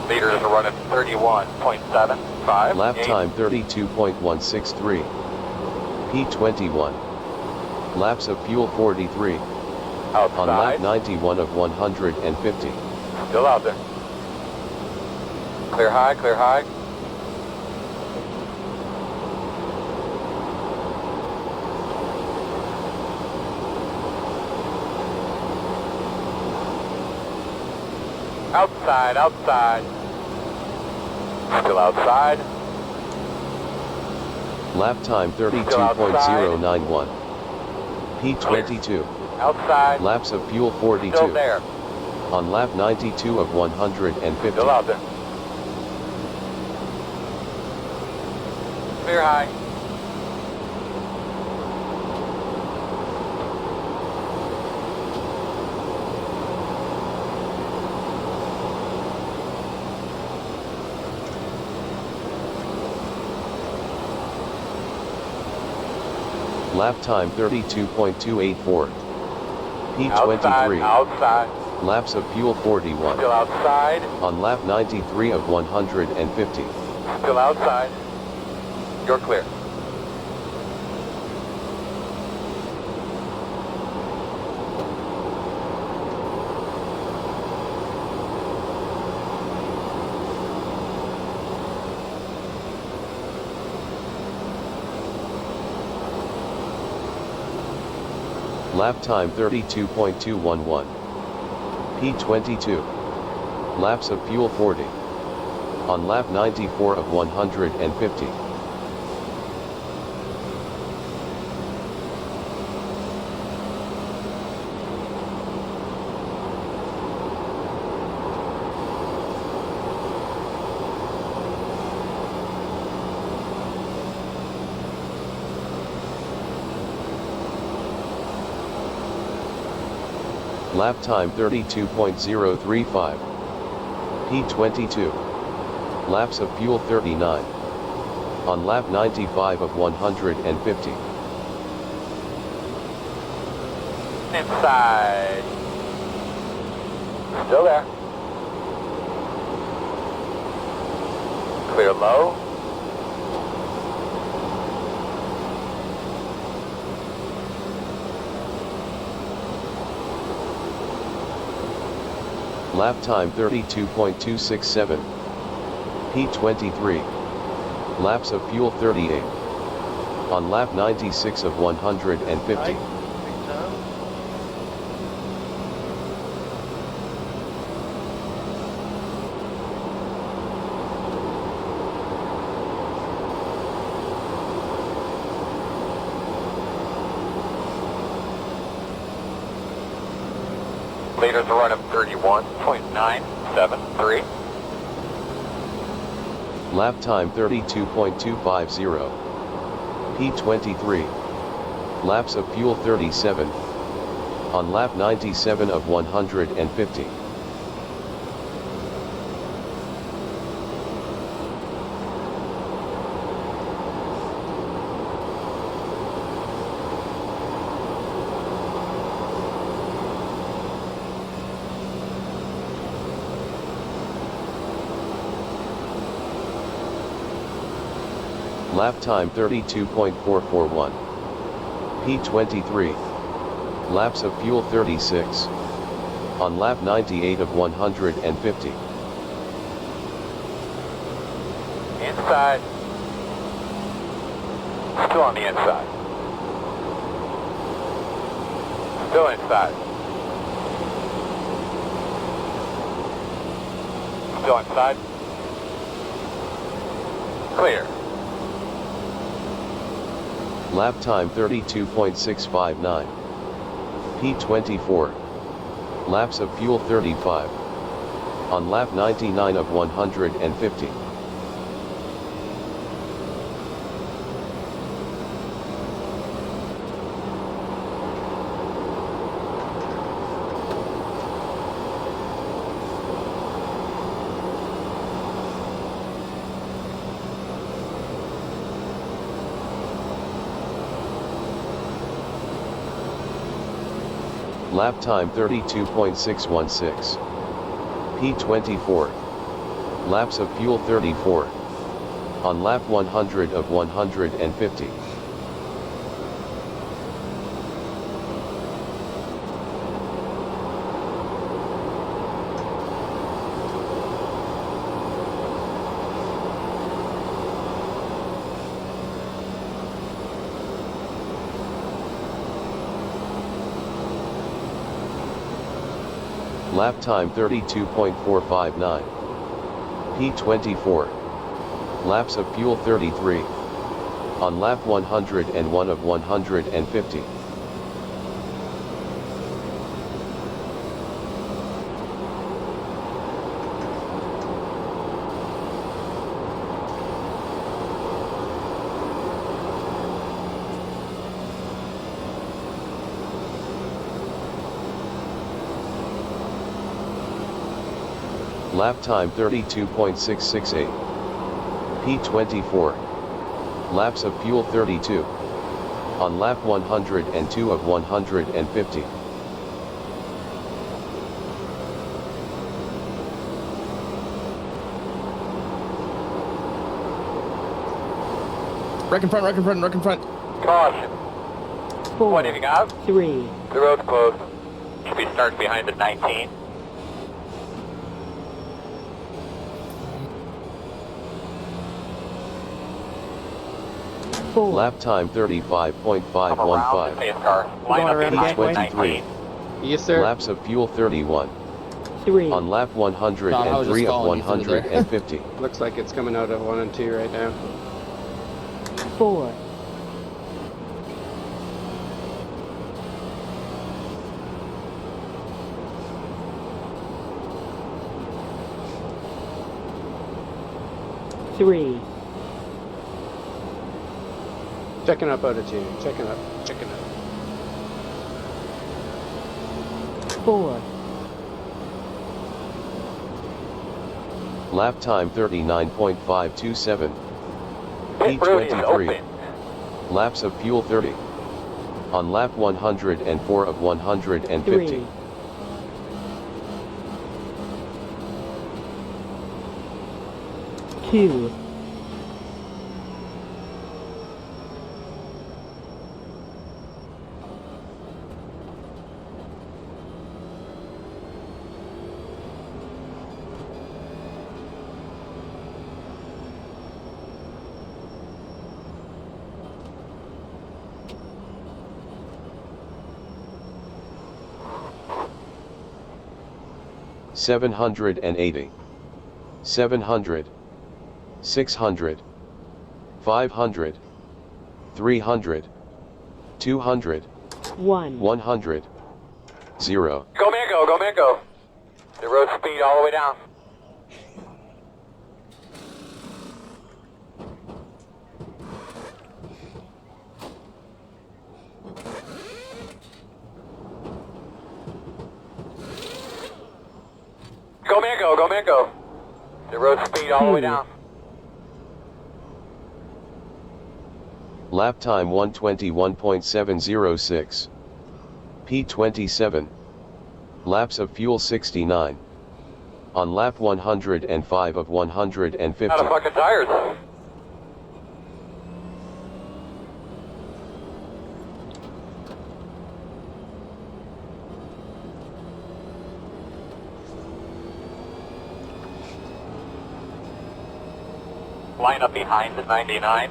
A: Leaders are running 31.755.
E: Lap time 32.163. P21. Laps of fuel 43.
A: Outside.
E: On lap 91 of 150.
A: Still out there. Clear high. Outside. Still outside.
E: Lap time 32.091. P22.
A: Outside.
E: Laps of fuel 42.
A: Still there.
E: On lap 92 of 150.
A: Still out there. Clear high.
E: Lap time 32.284. P23.
A: Outside.
E: Laps of fuel 41.
A: Still outside.
E: On lap 93 of 150.
A: Still outside. You're clear.
E: Lap time 32.211. P22. Laps of fuel 40. On lap 94 of 150. Lap time 32.035. P22. Laps of fuel 39. On lap 95 of 150.
A: Inside. Still there. Clear low.
E: Lap time 32.267. P23. Laps of fuel 38. On lap 96 of 150.
A: Leaders are running 31.973.
E: Lap time 32.250. P23. Laps of fuel 37. On lap 97 of 150. Lap time 32.441. P23. Laps of fuel 36. On lap 98 of 150.
A: Inside. Still on the inside. Still inside. Still inside. Clear.
E: Lap time 32.659. P24. Laps of fuel 35. On lap 99 of 150. Lap time 32.616. P24. Laps of fuel 34. On lap 100 of 150. Lap time 32.459. P24. Laps of fuel 33. On lap 101 of 150. Lap time 32.668. P24. Laps of fuel 32. On lap 102 of 150.
O: Wreck in front, wreck in front, wreck in front.
A: Caution.
L: 4,
A: Pointing out.
L: 3,
A: The road's closed. Should be starting behind the 19.
L: 4.
E: Lap time 35.515.
A: Around the pace car. Line up behind the
E: 23.
C: Yes, sir.
E: Laps of fuel 31.
L: 3.
E: On lap 103 of 150.
C: Looks like it's coming out of 1 and 2 right now.
L: 4. 3.
C: Checking up out of 2. Checking up.
L: 4.
E: Lap time 39.527.
A: Pit road is
E: P23.
A: open.
E: Laps of fuel 30. On lap 104 of 150.
L: 3. 2.
E: 780. 700. 600. 500. 300. 200.
L: 1.
E: 100. 0.
A: Go man go, go man go. The road speed all the way down. Go man go, go man go. The road speed all the way down.
E: Lap time 121.706. P27. Laps of fuel 69. On lap 105 of 150.
A: Out of fucking tires. Line up behind the 99.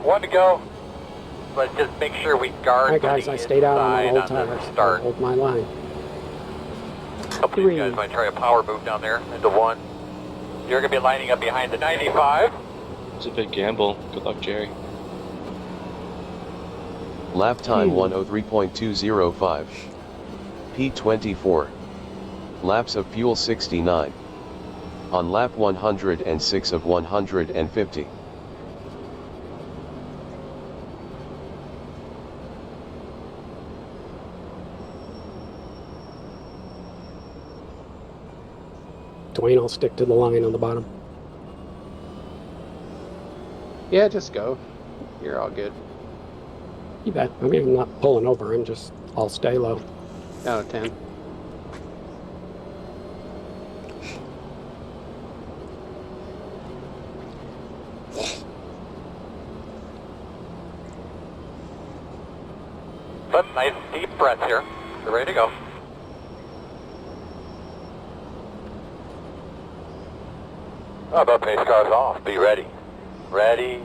A: One to go. Let's just make sure we guard.
P: Alright guys, I stayed out on my old tires.
A: Start.
P: Hold my line.
A: Couple of these guys might try a power move down there into 1. You're going to be lining up behind the 95.
I: It's a big gamble. Good luck, Jerry.
E: Lap time 103.205. P24. Laps of fuel 69. On lap 106 of 150.
P: Dwayne, I'll stick to the line on the bottom.
C: Yeah, just go. You're all good.
P: You bet. I mean, I'm not pulling over. I'll stay low.
C: Out of 10.
A: But nice deep breaths here. We're ready to go. Above pace cars off. Be ready. Ready.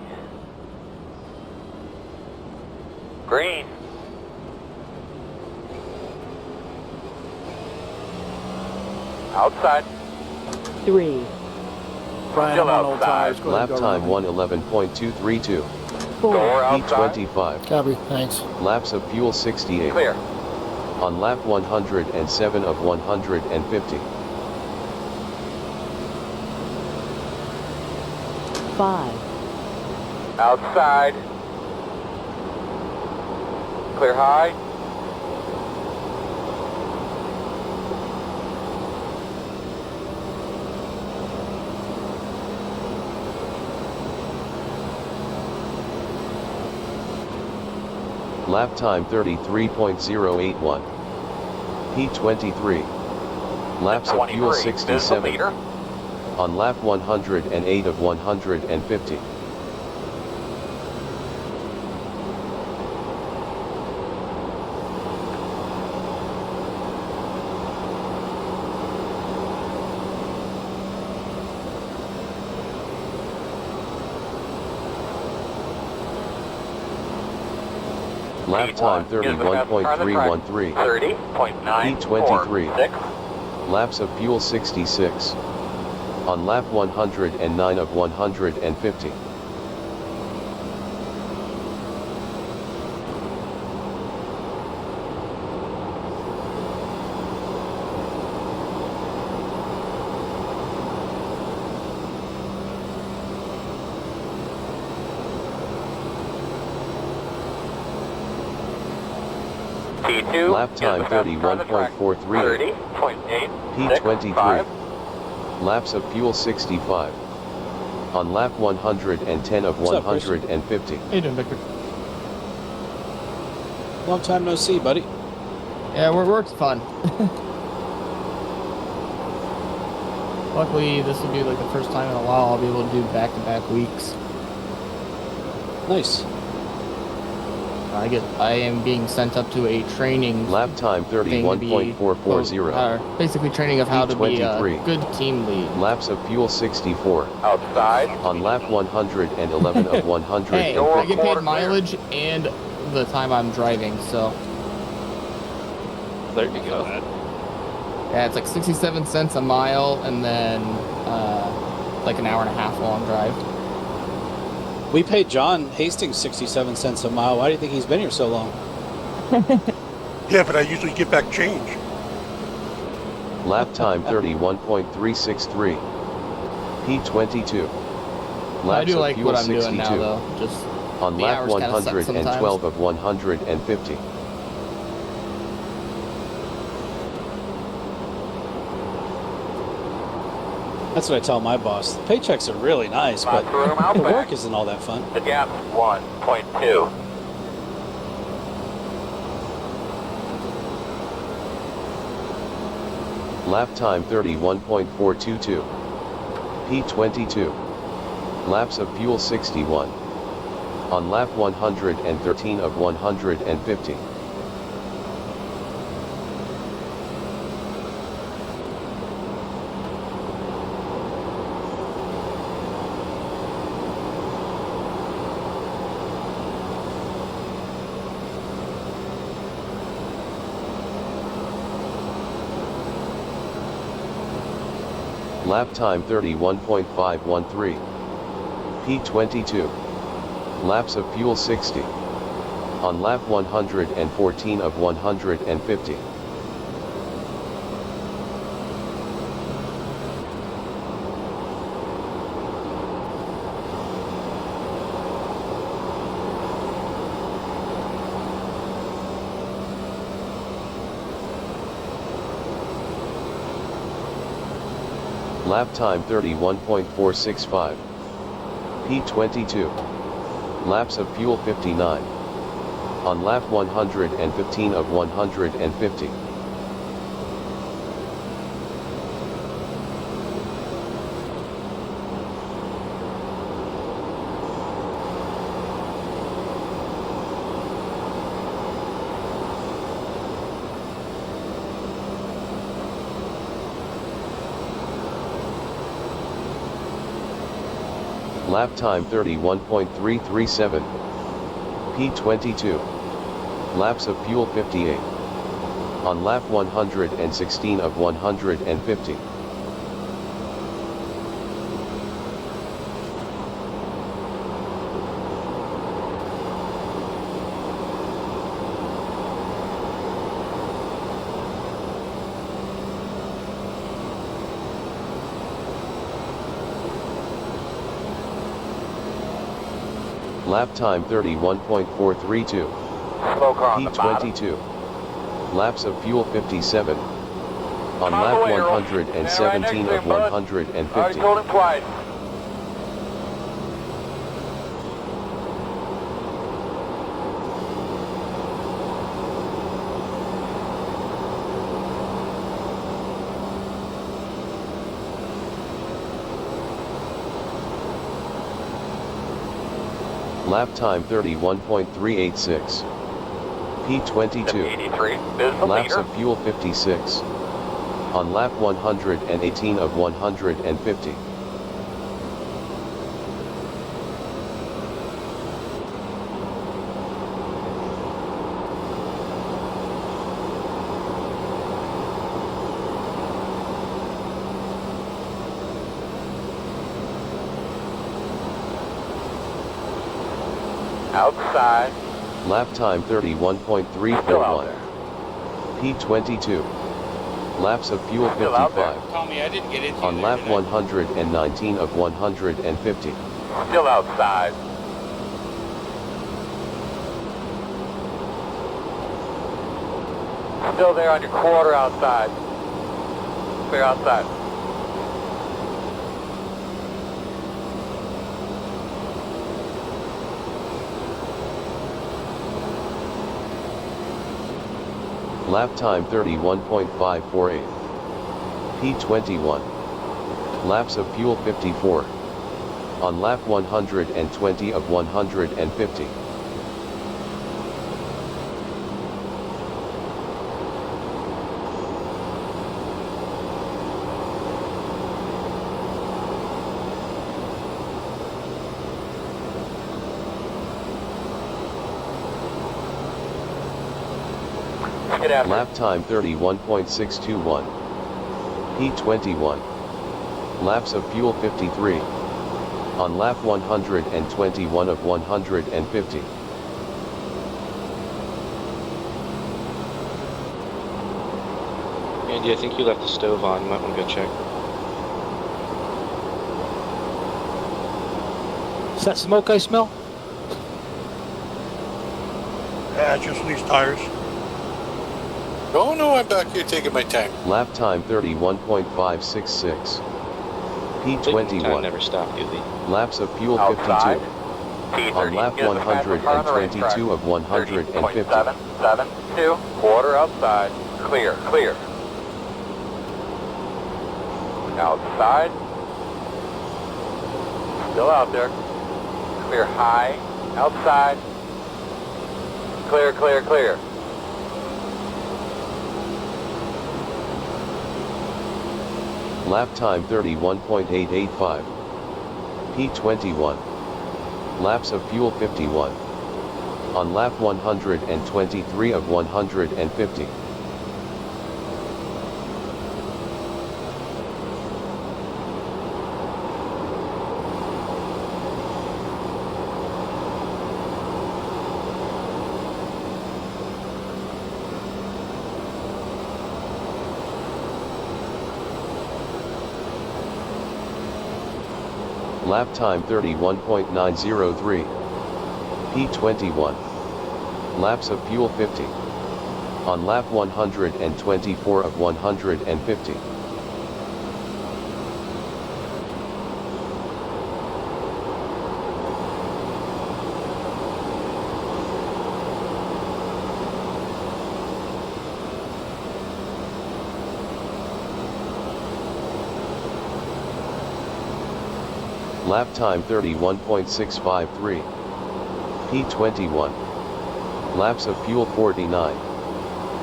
A: Green. Outside.
L: 3.
F: Brian,
A: Still
F: I'm on old
A: outside.
F: tires. Go ahead
E: Lap
F: and go
E: time
F: around.
E: 111.232.
L: 4.
A: Door outside.
E: P25.
M: Copy, thanks.
E: Laps of fuel 68.
A: Clear.
E: On lap 107 of 150.
L: 5.
A: Outside. Clear high.
E: Lap time 33.081. P23. Laps of fuel
A: 23 is the
E: 67.
A: leader.
E: On lap 108 of 150. Lap time 31.313.
A: 30.946.
E: Laps of fuel 66. On lap 109 of 150.
A: P2
E: Lap time 31.43.
A: 30.8.
E: P23. Laps of fuel 65. On lap 110 of
D: What's up, Christian?
E: 150.
Q: How you doing, Victor?
D: Long time no see, buddy.
Q: Yeah, work's fun. Luckily, this will be like the first time in a while I'll be able to do back-to-back weeks.
D: Nice.
Q: I am being sent up to a training.
E: Lap time 31.440.
Q: Basically training of how to be a
E: P23.
Q: good team lead.
E: Laps of fuel 64.
A: Outside.
E: On lap 111 of 100.
Q: Hey, I get paid mileage and the time I'm driving, so.
I: There you go.
Q: Yeah, it's like 67 cents a mile and then like an hour and a half long drive.
D: We paid John Hastings 67 cents a mile. Why do you think he's been here so long?
K: Yeah, but I usually get back change.
E: Lap time 31.363. P22. Laps
Q: I do
E: of
Q: like
E: fuel
Q: what I'm
E: 62.
Q: doing now, though. Just
E: on
Q: the
E: lap
Q: hours kinda suck
E: 112 of 150.
D: That's what I tell my boss. The paychecks are really nice, but the work isn't all that fun.
A: The gap 1.2.
E: Lap time 31.422. P22. Laps of fuel 61. On lap 113 of 150. Lap time 31.513. P22. Laps of fuel 60. On lap 114 of 150. Lap time 31.465. P22. Laps of fuel 59. On lap 115 of 150. Lap time 31.337. P22. Laps of fuel 58. On lap 116 of 150. Lap time 31.432. P22. Laps of fuel 57. On lap 117 of 150.
A: Told him twice.
E: Lap time 31.386. P22.
A: 83 is the
E: Laps
A: leader.
E: of fuel 56. On lap 118 of 150.
A: Outside.
E: Lap time
A: Still out
E: 31.341.
A: there.
E: P22. Laps of fuel
A: Still out there.
E: 55.
N: Tommy, I didn't get into
E: On lap 119 of 150.
A: Still outside. Still there on your quarter outside. Clear outside.
E: Lap time 31.548. P21. Laps of fuel 54. On lap 120 of 150.
A: Get after
E: Lap time 31.621. P21. Laps of fuel 53. On lap 121 of 150.
I: Andy, I think you left the stove on. You might want to go check.
J: Is that smoke I smell?
K: Yeah, just these tires.
D: Oh no, I'm back here taking my time.
E: Lap time 31.566.
I: Taking time
E: P21.
I: never stopped, Dooley.
E: Laps of fuel
A: outside.
E: 52. On lap 122 of 150.
A: 30.772. Quarter outside. Clear. Clear. Outside. Still out there. Clear high. Outside. Clear, clear, clear.
E: Lap time 31.885. P21. Laps of fuel 51. On lap 123 of 150. Lap time 31.903. P21. Laps of fuel 50. On lap 124 of 150. Lap time 31.653. P21. Laps of fuel 49.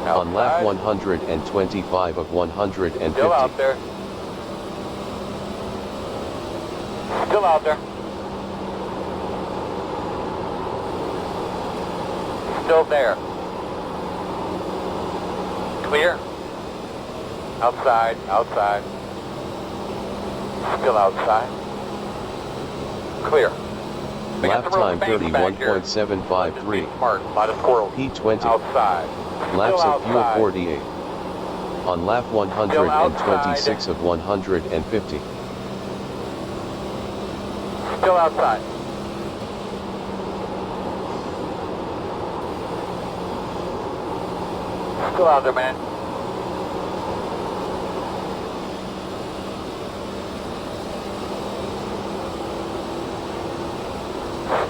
E: On lap 125 of 150.
A: Still out there. Still out there. Still there. Clear. Outside, outside. Still outside. Clear. We got
E: Lap
A: some real
E: time
A: banks back here.
E: 31.753.
A: Smart, a lot of squirrels.
E: P20.
A: Outside.
E: Laps
A: Still
E: of fuel
A: outside.
E: 48. On lap 126 of 150.
A: Still outside. Still out there, man.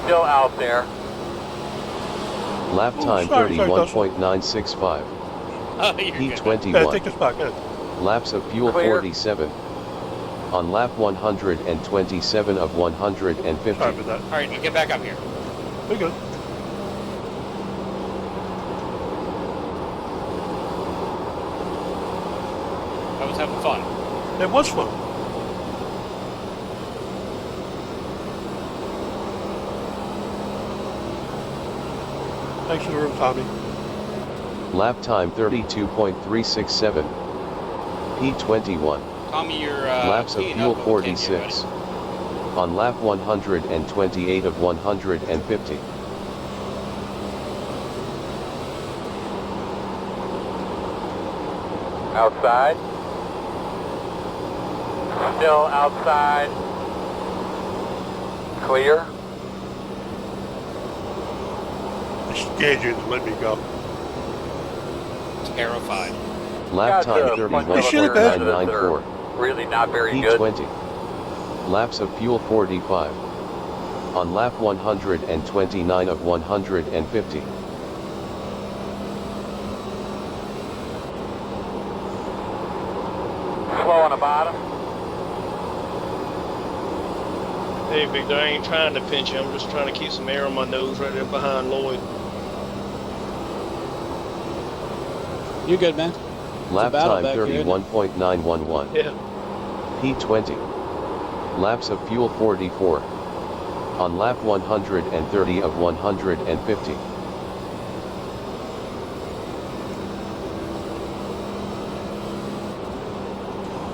A: Still out there.
E: Lap time
K: sorry,
E: 31.965. P21.
K: Yeah, take this back.
E: Laps of fuel
A: Clear.
E: 47. On lap 127 of 150.
K: Sorry for that.
N: All right, you get back up here.
K: We're good.
N: I was having fun.
K: It was fun. Thanks for the room, Tommy.
E: Lap time 32.367. P21.
N: Tommy, you're
E: Laps of
N: keying
E: fuel
N: up, but we can't get
E: 46. On lap 128 of 150.
A: Outside. Still outside. Clear.
K: The engines let me go.
N: Terrified.
E: Lap time
A: Got a bunch of
E: 31.994.
A: Really not very good.
E: P20. Laps of fuel 45. On lap 129 of 150.
A: Slow on the bottom.
B: Hey, Victor, I ain't trying to pinch you. I'm just trying to keep some air on my nose right there behind Lloyd.
D: You're good, man.
E: Lap
D: battle
E: time
D: back here, isn't it?
E: 31.911.
B: Yeah.
E: P20. Laps of fuel 44. On lap 130 of 150.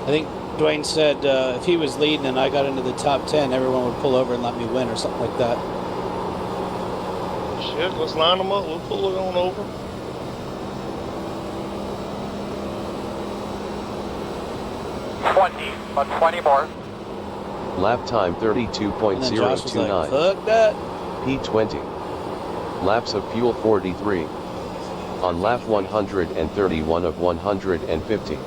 D: I think Dwayne said if he was leading and I got into the top 10, everyone would pull over and let me win or something like that.
B: Shit, let's line them up. We'll pull it on over.
A: About 20 more.
E: Lap time
D: And then Josh was like,
E: 32.029.
D: fuck that.
E: P20. Laps of fuel 43. On lap 131 of 150.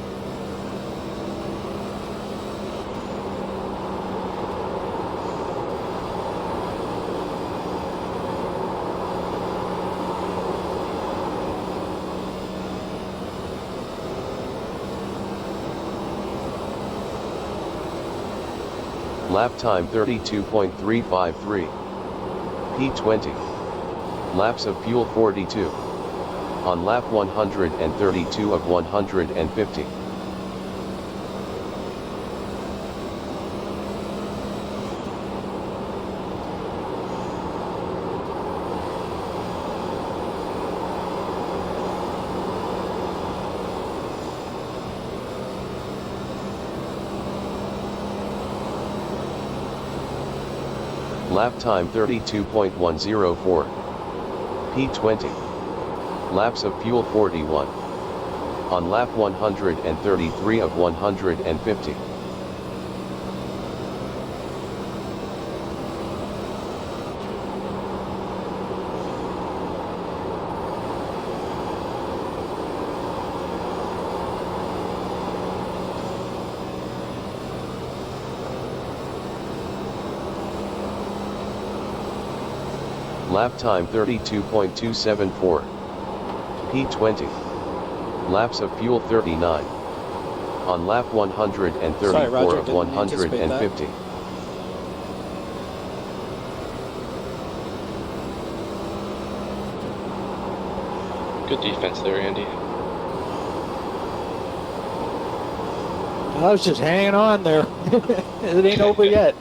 E: Lap time 32.353. P20. Laps of fuel 42. On lap 132 of 150. Lap time 32.104. P20. Laps of fuel 41. On lap 133 of 150. Lap time 32.274. P20. Laps of fuel 39. On lap 134
D: Sorry, Roger,
E: of
D: didn't anticipate that.
E: 150.
I: Good defense there, Andy.
J: I was just hanging on there. It ain't over yet.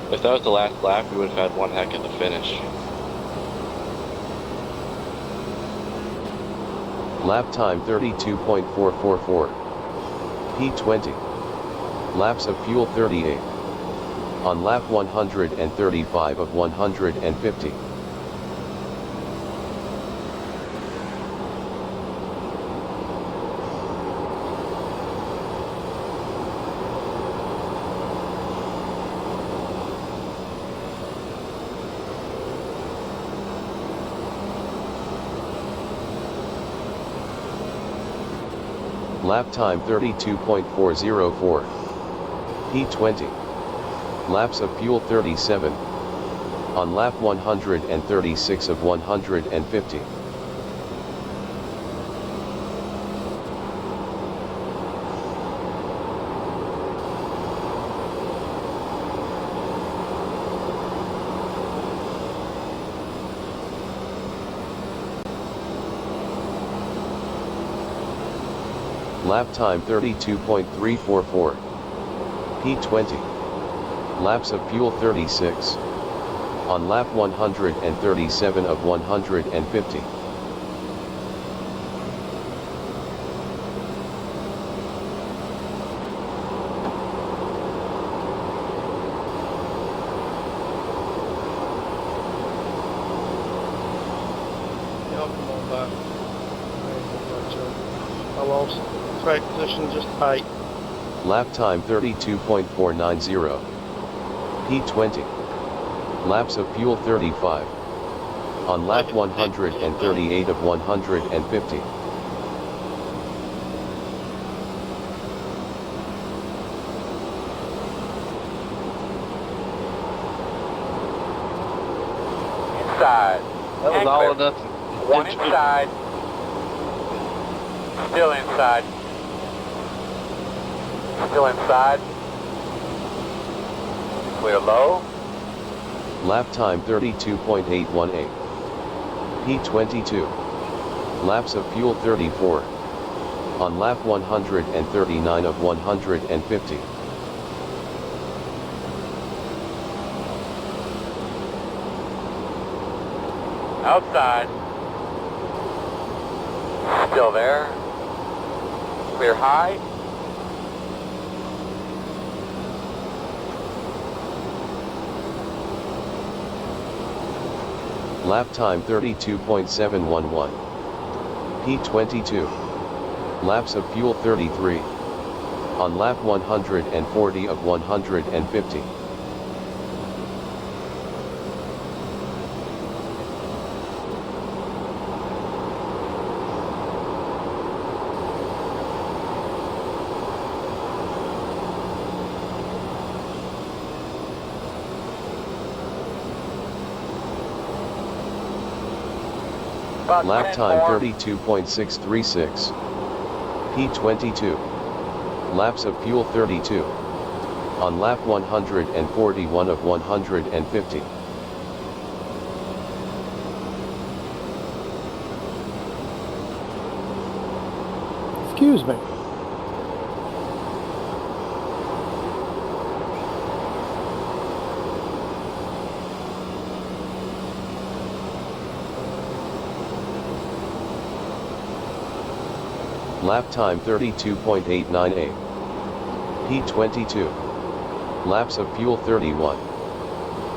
I: If that was the last lap, we would have had one heck of a finish.
E: Lap time 32.444. P20. Laps of fuel 38. On lap 135 of 150. Lap time 32.404. P20. Laps of fuel 37. On lap 136 of 150. Lap time 32.344. P20. Laps of fuel 36. On lap 137 of 150.
B: Y'all come on by. I lost track position just tight.
E: Lap time 32.490. P20. Laps of fuel 35. On lap 138 of 150.
A: Inside.
N: That was
A: And
N: all
A: clear.
N: or nothing.
A: One inside. Still inside. Still inside. Clear low.
E: Lap time 32.818. P22. Laps of fuel 34. On lap 139 of 150.
A: Outside. Still there. Clear high.
E: Lap time 32.711. P22. Laps of fuel 33. On lap 140 of 150. Lap time 32.636. P22. Laps of fuel 32. On lap 141 of 150.
M: Excuse me.
E: Lap time 32.898. P22. Laps of fuel 31.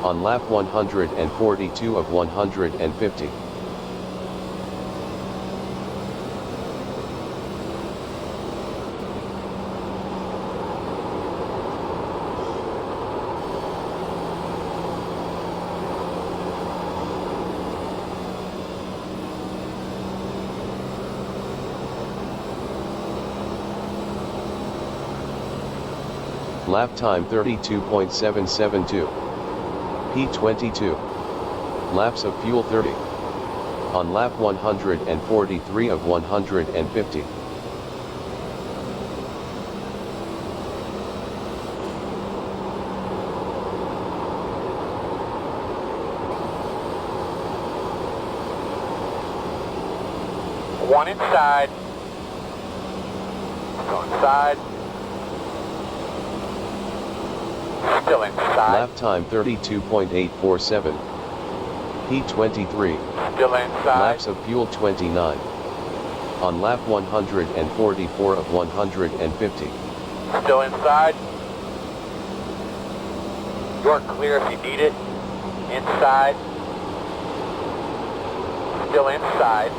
E: On lap 142 of 150. Lap time 32.772. P22. Laps of fuel 30. On lap 143 of 150.
A: One inside. Go inside. Still inside.
E: Lap time 32.847. P23.
A: Still inside.
E: Laps of fuel 29. On lap 144 of 150.
A: Still inside. You're clear if you need it. Inside. Still inside.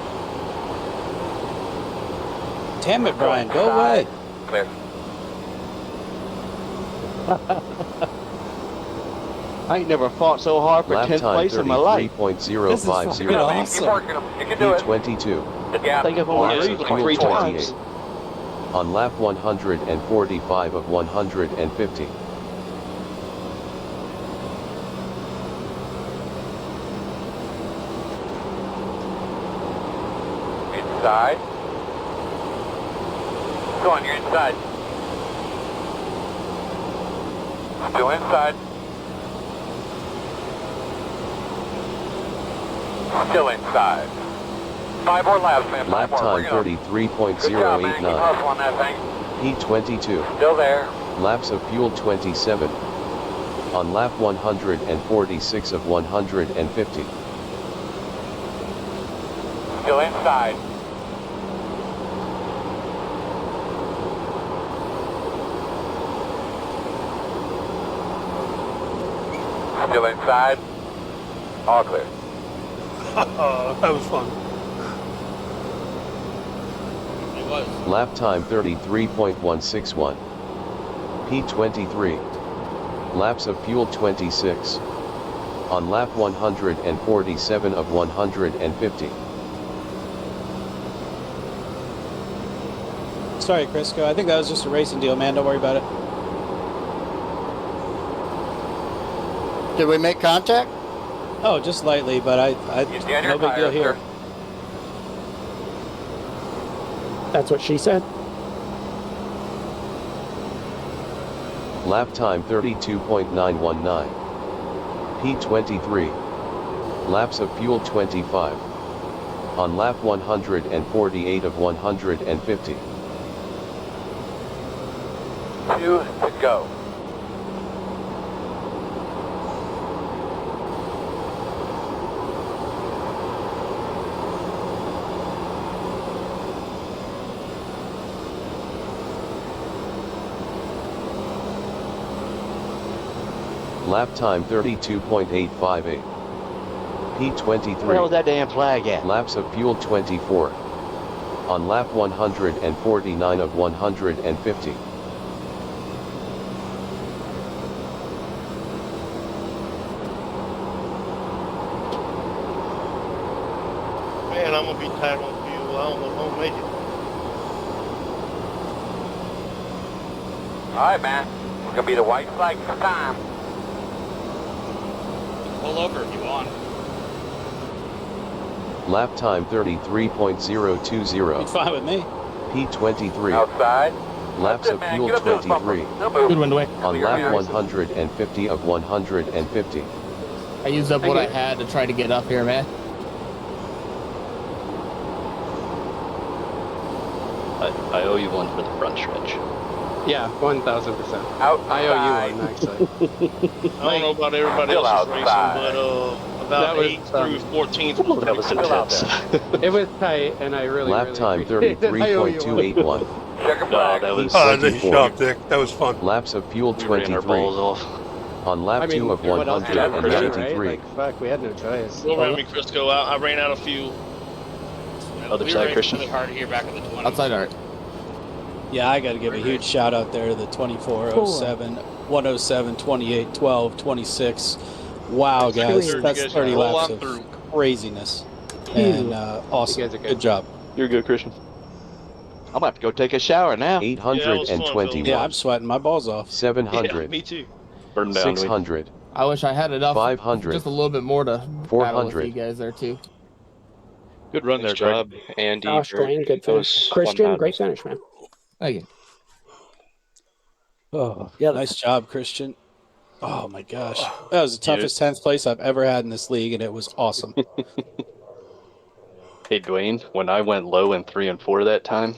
D: Damn it, Brian, go away.
A: Clear.
O: I ain't never fought so hard for
E: Lap
O: 10th
E: time
O: place in my life.
E: 33.050.
A: Keep working them. You can do it.
E: P22.
A: Yeah.
O: I think I've only
E: Laps
O: agreed
E: of
O: like
E: fuel
O: 3 times.
E: 28. On lap 145 of 150.
A: Inside. Go on, you're inside. Still inside. Still inside. 5 more laps, man.
E: Lap
A: 5 more.
E: time
A: Bring it up. Good job, man. Keep
E: 33.089.
A: hustling that thing.
E: P22.
A: Still there.
E: Laps of fuel 27. On lap 146 of 150.
A: Still inside. Still inside. All clear.
K: That was fun.
N: It was.
E: Lap time 33.161. P23. Laps of fuel 26. On lap 147 of 150.
D: Sorry, Crisco. I think that was just a racing deal, man. Don't worry about it.
R: Did we make contact?
D: Oh, just lightly, but I no big deal here.
P: That's what she said.
E: Lap time 32.919. P23. Laps of fuel 25. On lap 148 of 150.
A: 2 to go.
E: Lap time 32.858. P23.
H: Where was that damn flag at?
E: Laps of fuel 24. On lap 149 of 150.
B: Man, I'm gonna be tight on fuel. I don't know if I'm gonna make it.
A: Alright, man. It's gonna be the white flag this time.
N: Pull over if you want.
E: Lap time 33.020.
D: Fine with me.
E: P23.
A: Outside.
E: Laps of
A: man.
E: fuel
A: Get up to those
E: 23.
A: bumpers.
Q: Good one, Dwayne.
E: On
A: Clear
E: lap
A: here.
E: 150 of 150.
Q: I used up what I had to try to get up here, man.
I: I owe you one for the front stretch.
C: Yeah, 1,000%.
A: Outside.
C: I owe you one, actually.
B: I don't know about everybody
A: Still
B: else's racing,
A: outside.
B: but
C: That
B: about
C: was,
B: 8th through 14th was
I: That was
A: Still out
I: intense.
A: there.
C: It was tight, and I really,
E: Lap
C: really
E: time
C: appreciate it. I owe you one.
E: 33.281.
A: Checker
I: No,
A: flag.
I: that was.
E: P24.
K: Nice job, Dick. That was fun.
E: Laps of fuel
I: We ran our
E: 23.
I: balls off.
E: On lap
C: I mean,
E: 2 of
C: what else did I do, right?
E: 193.
C: Like, fuck, we had no choice.
B: Go around me, Crisco. I ran out of fuel.
I: Other
N: We
I: side,
N: were
I: Christian.
N: really hard here back in the 20s.
Q: Outside art.
D: Yeah, I got to give a huge shout out there to the 24, 07, 107, 28, 12, 26. Wow, guys, that's 30 laps of craziness. And awesome.
C: You guys are good.
D: Good job.
I: You're good, Christian. I'm gonna have to go take a shower now.
E: 821.
D: Yeah, I'm sweating my balls off.
E: 700.
B: Me too.
I: Burn down.
E: 600.
Q: I wish I had enough.
E: 500.
Q: Just a little bit more to battle with
E: 400.
Q: you guys there too.
I: Good run there, job, Andy.
P: Gosh, Dwayne, good
I: That
P: finish.
I: was
P: Christian,
I: fun
P: great finish, man.
Q: Thank you.
D: Oh,
R: Yeah.
D: nice job, Christian. Oh my gosh, that was the toughest 10th place I've ever had in this league, and it was awesome.
I: Hey, Dwayne, when I went low in 3 and 4 that time,